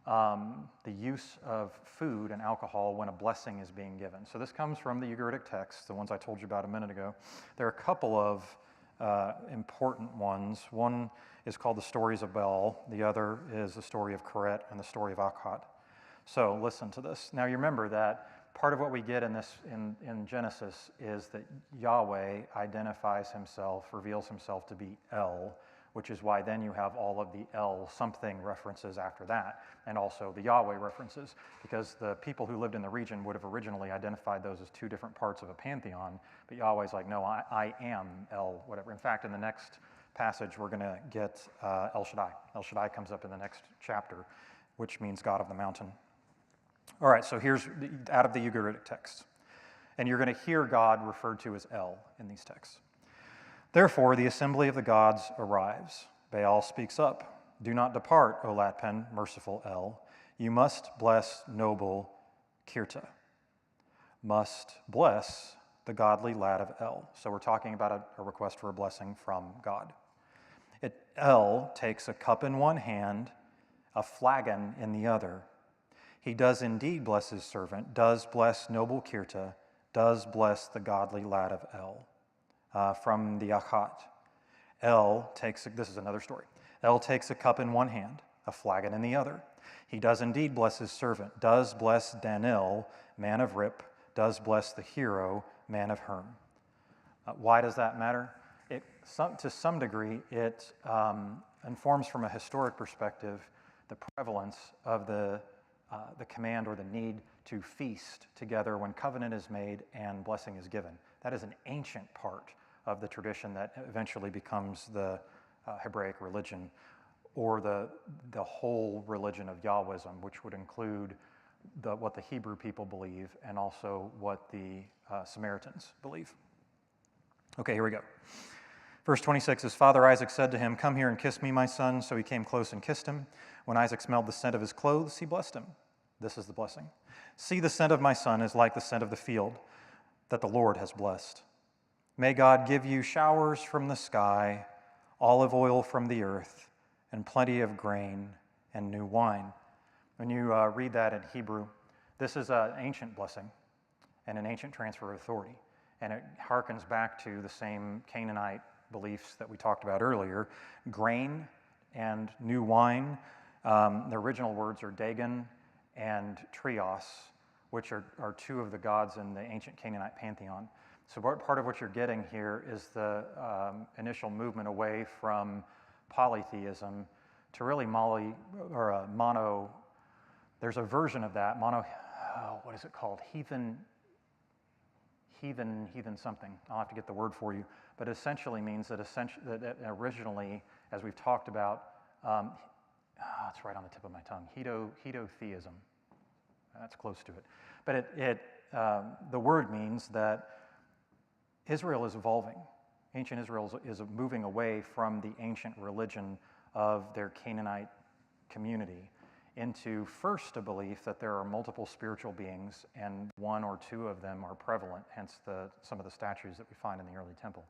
the use of food and alcohol when a blessing is being given. So this comes from the Ugaritic texts, the ones I told you about a minute ago. There are a couple of important ones. One is called the stories of Bel. The other is the story of Keret and the story of Akkad. So listen to this. Now you remember that part of what we get in this in Genesis is that Yahweh identifies himself, reveals himself to be El, which is why then you have all of the El something references after that, and also the Yahweh references, because the people who lived in the region would have originally identified those as two different parts of a pantheon, but Yahweh's like, no, I am El, whatever. In fact, in the next passage, we're going to get El Shaddai. El Shaddai comes up in the next chapter, which means God of the mountain. All right, so here's out of the Ugaritic text, and you're going to hear God referred to as El in these texts. Therefore, the assembly of the gods arrives. Baal speaks up. Do not depart, O Latpen, merciful El. You must bless noble Kirta. Must bless the godly lad of El. So we're talking about a request for a blessing from God. El takes a cup in one hand, a flagon in the other. He does indeed bless his servant, does bless noble Kirta, does bless the godly lad of El. From the Akkad. This is another story. El takes a cup in one hand, a flagon in the other. He does indeed bless his servant, does bless Danil, man of Rip, does bless the hero, man of Herm. Why does that matter? To some degree, it informs from a historic perspective the prevalence of the command or the need to feast together when covenant is made and blessing is given. That is an ancient part of the tradition that eventually becomes the Hebraic religion, or the whole religion of Yahwism, which would include what the Hebrew people believe and also what the Samaritans believe. Okay, here we go. Verse 26, his father Isaac said to him, come here and kiss me, my son. So he came close and kissed him. When Isaac smelled the scent of his clothes, he blessed him. This is the blessing. See, the scent of my son is like the scent of the field that the Lord has blessed. May God give you showers from the sky, olive oil from the earth, and plenty of grain and new wine. When you read that in Hebrew, this is an ancient blessing and an ancient transfer of authority. And it harkens back to the same Canaanite beliefs that we talked about earlier. Grain and new wine. The original words are Dagon and Trios, which are two of the gods in the ancient Canaanite pantheon. So part of what you're getting here is the initial movement away from polytheism to really mono. There's a version of that, what is it called? Heathen something. I'll have to get the word for you. But it essentially means that originally, as we've talked about, it's right on the tip of my tongue, hedotheism. That's close to it. But the word means that Israel is evolving. Ancient Israel is moving away from the ancient religion of their Canaanite community into first a belief that there are multiple spiritual beings and one or two of them are prevalent, hence some of the statues that we find in the early temple.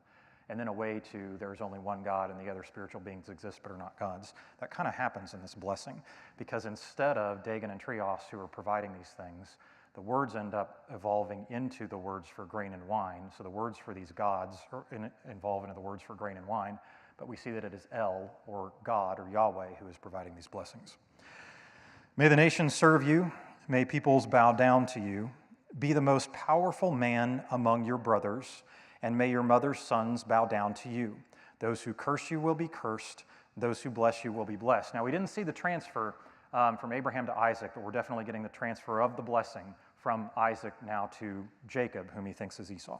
And then away to there's only one God and the other spiritual beings exist but are not gods. That kind of happens in this blessing because instead of Dagon and Trios who are providing these things, The words end up evolving into the words for grain and wine. So the words for these gods evolve into the words for grain and wine, but we see that it is El, or God, or Yahweh, who is providing these blessings. May the nations serve you. May peoples bow down to you. Be the most powerful man among your brothers, and may your mother's sons bow down to you. Those who curse you will be cursed. Those who bless you will be blessed. Now, we didn't see the transfer from Abraham to Isaac, but we're definitely getting the transfer of the blessing from Isaac now to Jacob, whom he thinks is Esau.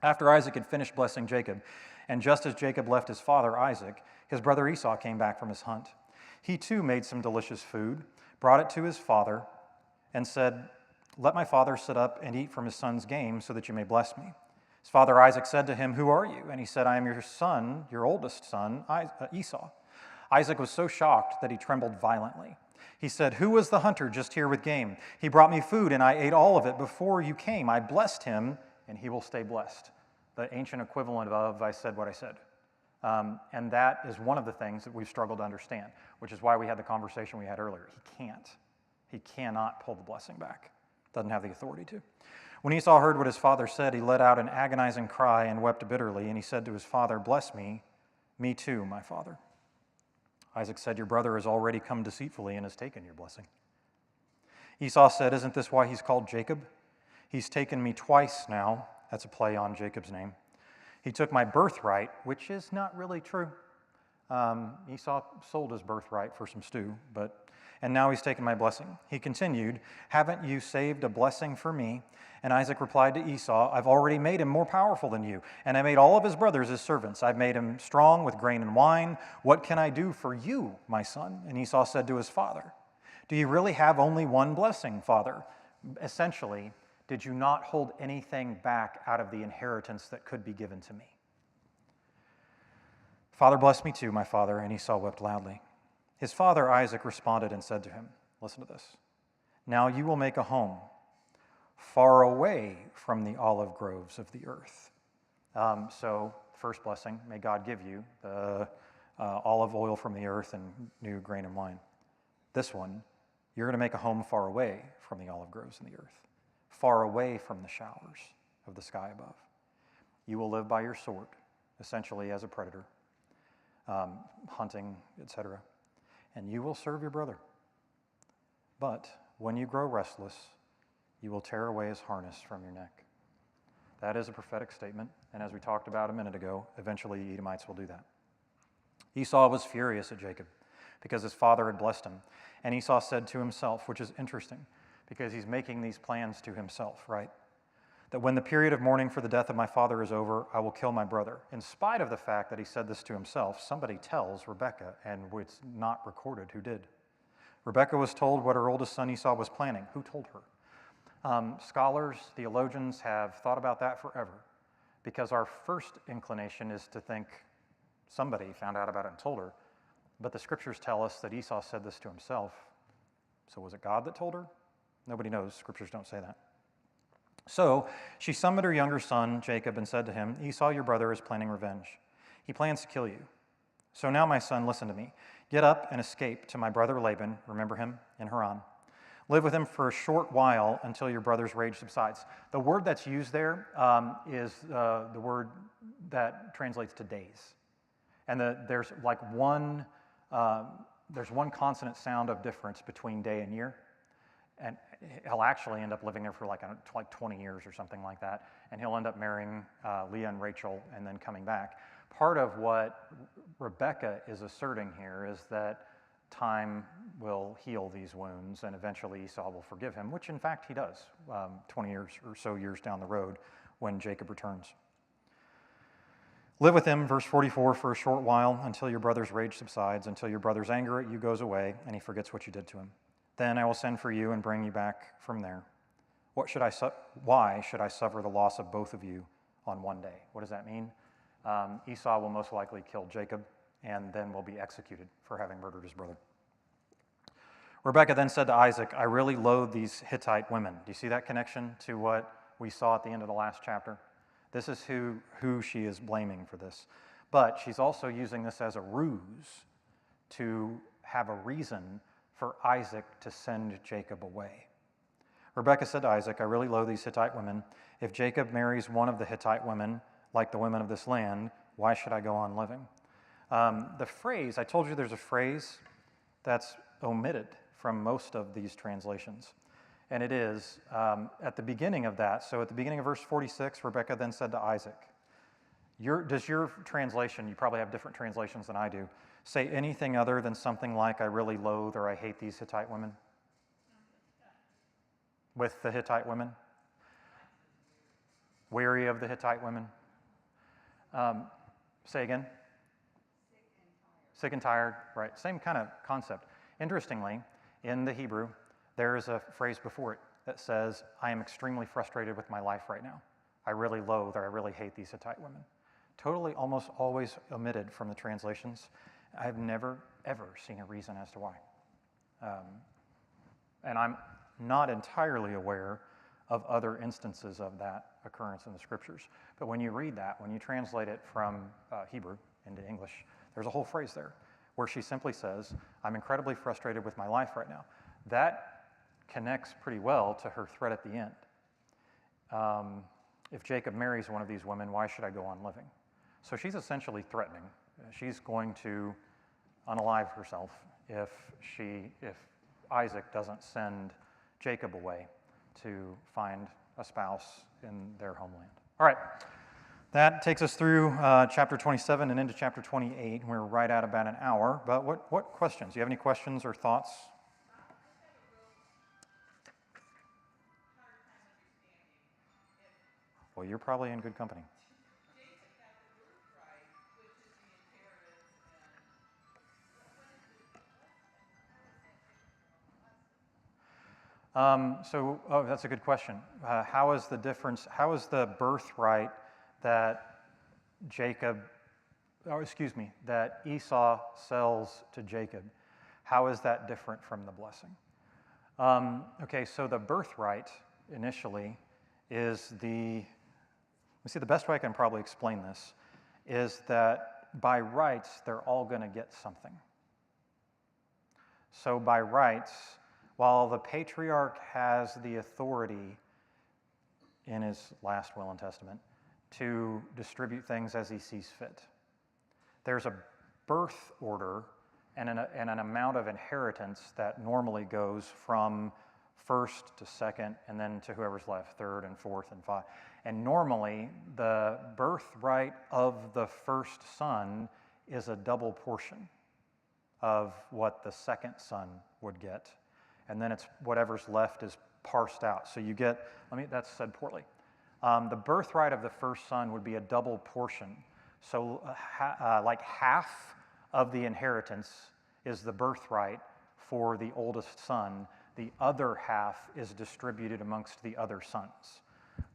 After Isaac had finished blessing Jacob, and just as Jacob left his father Isaac, his brother Esau came back from his hunt. He too made some delicious food, brought it to his father, and said, "Let my father sit up and eat from his son's game so that you may bless me." His father Isaac said to him, "Who are you?" And he said, "I am your son, your oldest son, Esau." Isaac was so shocked that he trembled violently. He said, "Who was the hunter just here with game? He brought me food, and I ate all of it before you came. I blessed him, and he will stay blessed." The ancient equivalent of, "I said what I said." And that is one of the things that we've struggled to understand, which is why we had the conversation we had earlier. He cannot pull the blessing back. Doesn't have the authority to. When Esau heard what his father said, he let out an agonizing cry and wept bitterly, and he said to his father, "Bless me, me too, my father." Isaac said, "Your brother has already come deceitfully and has taken your blessing." Esau said, "Isn't this why he's called Jacob? He's taken me twice now." That's a play on Jacob's name. "He took my birthright," which is not really true. Esau sold his birthright for some stew, and now he's taken my blessing. He continued, "Haven't you saved a blessing for me?" And Isaac replied to Esau, "I've already made him more powerful than you, and I made all of his brothers his servants. I've made him strong with grain and wine. What can I do for you, my son?" And Esau said to his father, "Do you really have only one blessing, father?" Essentially, did you not hold anything back out of the inheritance that could be given to me? "Father, bless me too, my father." And Esau wept loudly. His father Isaac responded and said to him, listen to this, "Now you will make a home far away from the olive groves of the earth." So, first blessing, may God give you the olive oil from the earth and new grain and wine. This one, you're going to make a home far away from the olive groves in the earth, far away from the showers of the sky above. You will live by your sword, essentially as a predator, hunting, etc., and you will serve your brother. But when you grow restless, you will tear away his harness from your neck. That is a prophetic statement, and as we talked about a minute ago, eventually the Edomites will do that. Esau was furious at Jacob because his father had blessed him, and Esau said to himself, which is interesting, because he's making these plans to himself, right? That when the period of mourning for the death of my father is over, I will kill my brother. In spite of the fact that he said this to himself, somebody tells Rebekah, and it's not recorded who did. Rebekah was told what her oldest son Esau was planning. Who told her? Scholars, theologians have thought about that forever, because our first inclination is to think somebody found out about it and told her, but the scriptures tell us that Esau said this to himself. So was it God that told her? Nobody knows. Scriptures don't say that. So she summoned her younger son, Jacob, and said to him, "Esau, your brother, is planning revenge. He plans to kill you. So now, my son, listen to me. Get up and escape to my brother Laban," remember him, in Haran. "Live with him for a short while until your brother's rage subsides." The word that's used there is the word that translates to days. And there's one consonant sound of difference between day and year. And he'll actually end up living there for like 20 years or something like that. And he'll end up marrying Leah and Rachel and then coming back. Part of what Rebekah is asserting here is that time will heal these wounds and eventually Esau will forgive him, which in fact he does 20 years or so years down the road when Jacob returns. "Live with him," verse 44, "for a short while until your brother's rage subsides, until your brother's anger at you goes away and he forgets what you did to him. Then I will send for you and bring you back from there. Why should I suffer the loss of both of you on one day?" What does that mean? Esau will most likely kill Jacob and then will be executed for having murdered his brother. Rebekah then said to Isaac, "I really loathe these Hittite women." Do you see that connection to what we saw at the end of the last chapter? This is who she is blaming for this. But she's also using this as a ruse to have a reason for Isaac to send Jacob away. Rebekah said to Isaac, I really loathe these Hittite women. If Jacob marries one of the Hittite women, like the women of this land, why should I go on living? The phrase, I told you there's a phrase that's omitted from most of these translations. And it is at the beginning of that. So at the beginning of verse 46, Rebekah then said to Isaac, does your translation, you probably have different translations than I do, say anything other than something like, I really loathe or I hate these Hittite women? With the Hittite women? Weary of the Hittite women? Say again? Sick and tired, right. Same kind of concept. Interestingly, in the Hebrew, there is a phrase before it that says, I am extremely frustrated with my life right now. I really loathe or I really hate these Hittite women. Totally, almost always omitted from the translations. I've never, ever seen a reason as to why. And I'm not entirely aware of other instances of that occurrence in the scriptures. But when you read that, when you translate it from Hebrew into English, there's a whole phrase there where she simply says, I'm incredibly frustrated with my life right now. That connects pretty well to her threat at the end. If Jacob marries one of these women, why should I go on living? So she's essentially threatening. She's going to unalive herself if Isaac doesn't send Jacob away to find a spouse in their homeland. All right, that takes us through chapter 27 and into chapter 28. We're right at about an hour, but what questions? Do you have any questions or thoughts? Well, you're probably in good company. That's a good question. How is the birthright that that Esau sells to Jacob, how is that different from the blessing? Okay, so the birthright initially is the best way I can probably explain this is that by rights, they're all going to get something. So by rights, while the patriarch has the authority in his last will and testament to distribute things as he sees fit, there's a birth order and an amount of inheritance that normally goes from first to second and then to whoever's left, third and fourth and five. And normally, the birthright of the first son is a double portion of what the second son would get. And then it's whatever's left is parsed out. So you get, that's said poorly. The birthright of the first son would be a double portion. So like half of the inheritance is the birthright for the oldest son. The other half is distributed amongst the other sons.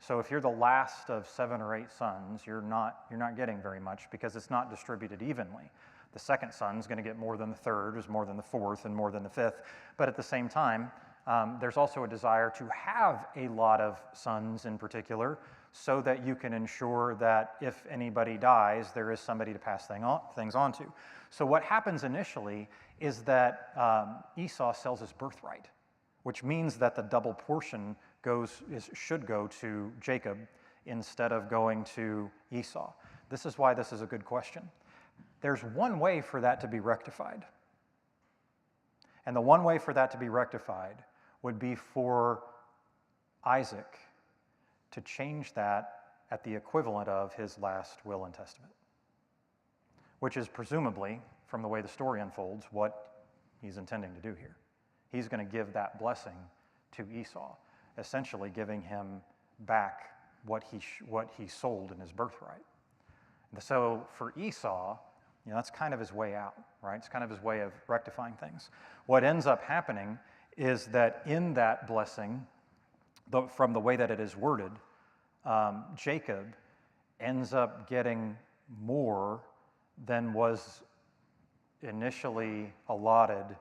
So if you're the last of 7 or 8 sons, you're not getting very much because it's not distributed evenly. The second son's going to get more than the third, is more than the fourth, and more than the fifth. But at the same time, there's also a desire to have a lot of sons in particular so that you can ensure that if anybody dies, there is somebody to pass things on to. So what happens initially is that Esau sells his birthright, which means that the double portion should go to Jacob instead of going to Esau. This is why this is a good question. There's one way for that to be rectified. And the one way for that to be rectified would be for Isaac to change that at the equivalent of his last will and testament, which is presumably, from the way the story unfolds, what he's intending to do here. He's going to give that blessing to Esau, essentially giving him back what he sold in his birthright. So for Esau, that's kind of his way out, right? It's kind of his way of rectifying things. What ends up happening is that in that blessing, from the way that it is worded, Jacob ends up getting more than was initially allotted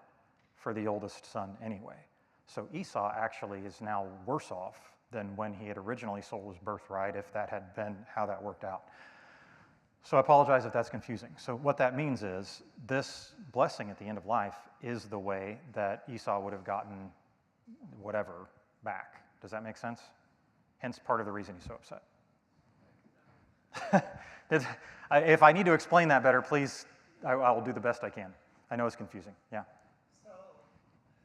for the oldest son anyway. So Esau actually is now worse off than when he had originally sold his birthright, if that had been how that worked out. So I apologize if that's confusing. So what that means is this blessing at the end of life is the way that Esau would have gotten whatever back. Does that make sense? Hence part of the reason he's so upset. If I need to explain that better, please, I will do the best I can. I know it's confusing. Yeah. So,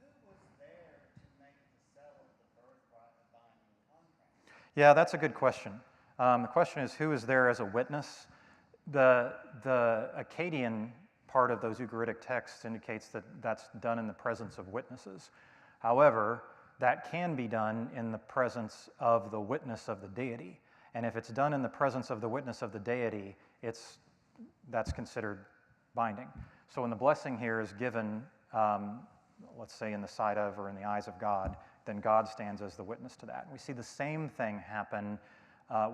who was there to make the sale of the birthright a binding contract? Yeah, that's a good question. The question is, who is there as a witness? The Akkadian part of those Ugaritic texts indicates that that's done in the presence of witnesses. However, that can be done in the presence of the witness of the deity. And if it's done in the presence of the witness of the deity, that's considered binding. So when the blessing here is given, let's say in the sight of or in the eyes of God, then God stands as the witness to that. And we see the same thing happen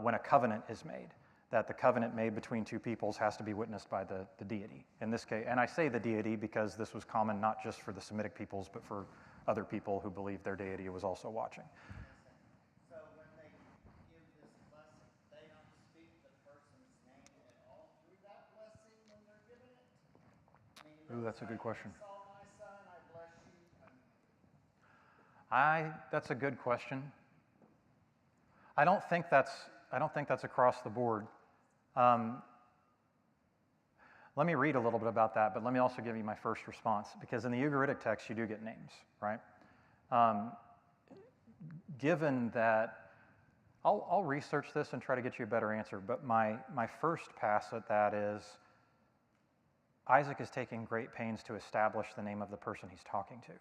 when a covenant is made, that the covenant made between two peoples has to be witnessed by the deity. In this case, and I say the deity because this was common not just for the Semitic peoples, but for other people who believed their deity was also watching. So when they give this blessing, they don't speak the person's name at all through that blessing when they're giving it? I mean, Ooh, that's a good question. Esau, my son, I bless you. That's a good question. I don't think that's across the board. Let me read a little bit about that, but let me also give you my first response, because in the Ugaritic text you do get names, right? Given that, I'll research this and try to get you a better answer, but my first pass at that is Isaac is taking great pains to establish the name of the person he's talking to,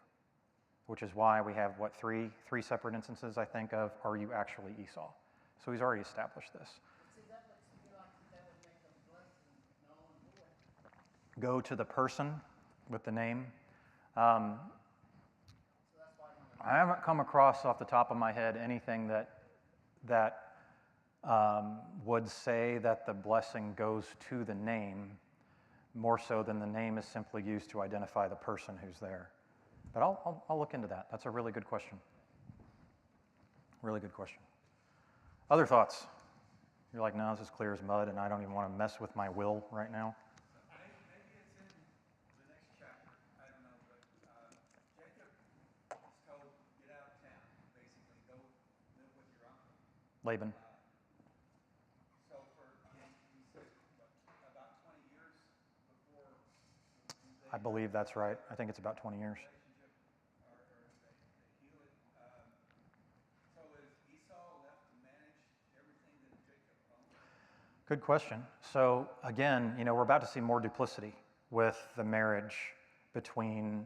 which is why we have, what, three separate instances, I think, of, are you actually Esau? So he's already established this. See, that looks to me like that would make a blessing null and void. Go to the person with the name. So that's why I haven't come across off the top of my head anything that would say that the blessing goes to the name more so than the name is simply used to identify the person who's there. But I'll look into that. That's a really good question. Really good question. Other thoughts? You're like, no, this is clear as mud, and I don't even want to mess with my will right now. Maybe it's in the next chapter. I don't know, but Jacob is told, get out of town, basically, go live with your uncle. Laban. So he said, about 20 years before I believe that's right. I think it's about 20 years. relationship, or they heal it. So is Esau left to manage everything that Jacob owns? Good question. So again, we're about to see more duplicity with the marriage between,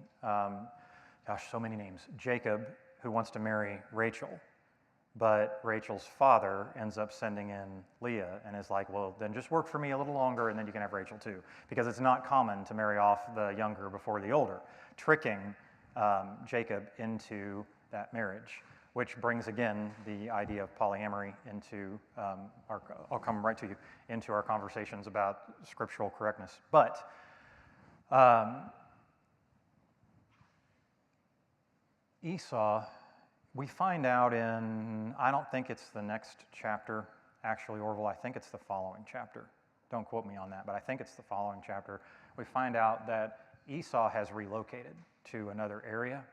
so many names. Jacob, who wants to marry Rachel, but Rachel's father ends up sending in Leah and is like, well, then just work for me a little longer and then you can have Rachel too. Because it's not common to marry off the younger before the older, tricking Jacob into that marriage, which brings again the idea of polyamory into I'll come right to you, into our conversations about scriptural correctness. But Esau, we find out I don't think it's the next chapter, actually, Orville, I think it's the following chapter. Don't quote me on that, but I think it's the following chapter. We find out that Esau has relocated to another area,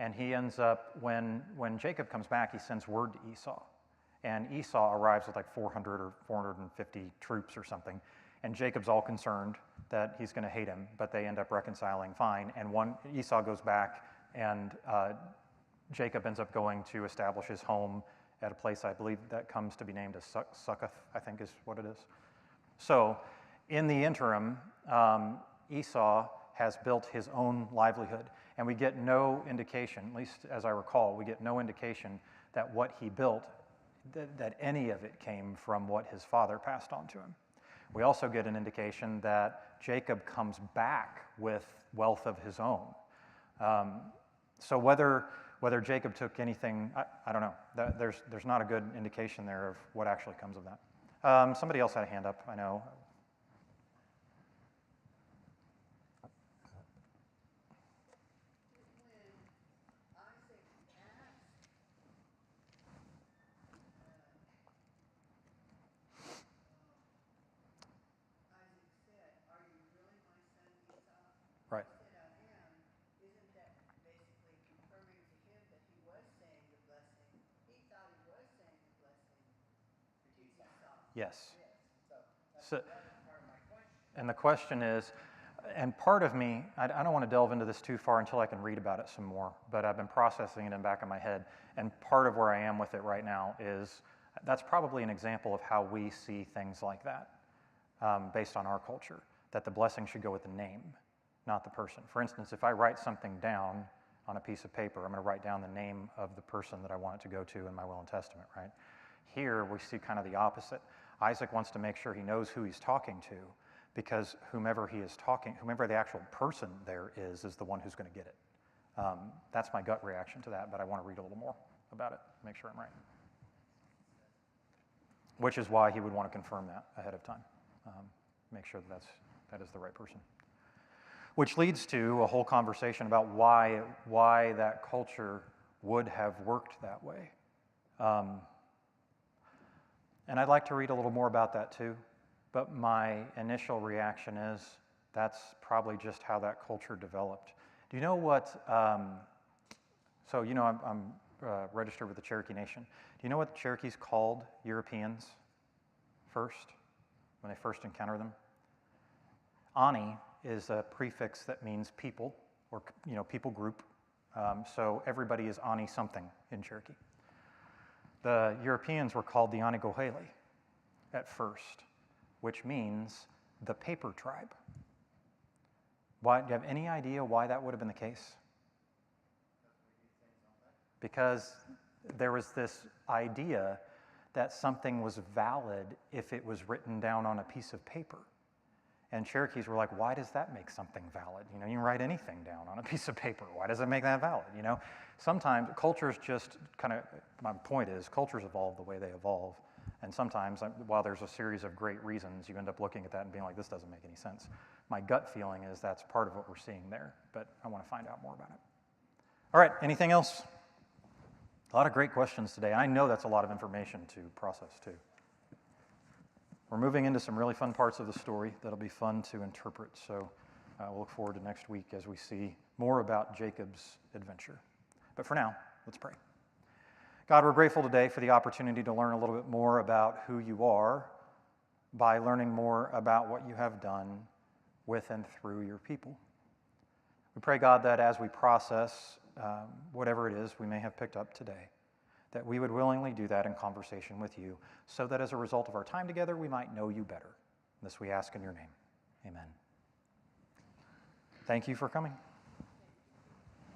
and he ends up, when Jacob comes back, he sends word to Esau. And Esau arrives with like 400 or 450 troops or something, and Jacob's all concerned that he's going to hate him, but they end up reconciling fine. And Esau goes back, and Jacob ends up going to establish his home at a place I believe that comes to be named as Succoth, I think is what it is. So in the interim, Esau has built his own livelihood, and we get no indication, at least as I recall, we get no indication that what he built, that any of it came from what his father passed on to him. We also get an indication that Jacob comes back with wealth of his own. So whether Jacob took anything, I don't know. There's not a good indication there of what actually comes of that. Somebody else had a hand up, I know. Right. Isn't that basically confirming to him that he was saying the blessing Yes. So that's So, the other part of my question. and the question is, and part of me, I don't want to delve into this too far until I can read about it some more, but I've been processing it in the back of my head. And part of where I am with it right now is that's probably an example of how we see things like that based on our culture, that the blessing should go with the name, not the person. For instance, if I write something down on a piece of paper, I'm going to write down the name of the person that I want it to go to in my will and testament, right? Here, we see kind of the opposite. Isaac wants to make sure he knows who he's talking to, because whomever the actual person there is the one who's going to get it. That's my gut reaction to that, but I want to read a little more about it, make sure I'm right. Which is why he would want to confirm that ahead of time, make sure that is the right person. Which leads to a whole conversation about why that culture would have worked that way. And I'd like to read a little more about that too, but my initial reaction is that's probably just how that culture developed. Do you know what, so you know I'm registered with the Cherokee Nation. Do you know what the Cherokees called Europeans first, when they first encountered them? Ani is a prefix that means people, or people group. So everybody is Ani something in Cherokee. The Europeans were called the Anigohele at first, which means the paper tribe. Why, do you have any idea why that would have been the case? Because there was this idea that something was valid if it was written down on a piece of paper. And Cherokees were like, why does that make something valid? You can write anything down on a piece of paper. Why does it make that valid? Sometimes cultures just kind of, my point is, cultures evolve the way they evolve. And sometimes, while there's a series of great reasons, you end up looking at that and being like, this doesn't make any sense. My gut feeling is that's part of what we're seeing there, but I want to find out more about it. All right, anything else? A lot of great questions today. I know that's a lot of information to process too. We're moving into some really fun parts of the story that'll be fun to interpret, so we'll look forward to next week as we see more about Jacob's adventure. But for now, let's pray. God, we're grateful today for the opportunity to learn a little bit more about who you are by learning more about what you have done with and through your people. We pray, God, that as we process whatever it is we may have picked up today, that we would willingly do that in conversation with you, so that as a result of our time together, we might know you better. This we ask in your name. Amen. Thank you for coming.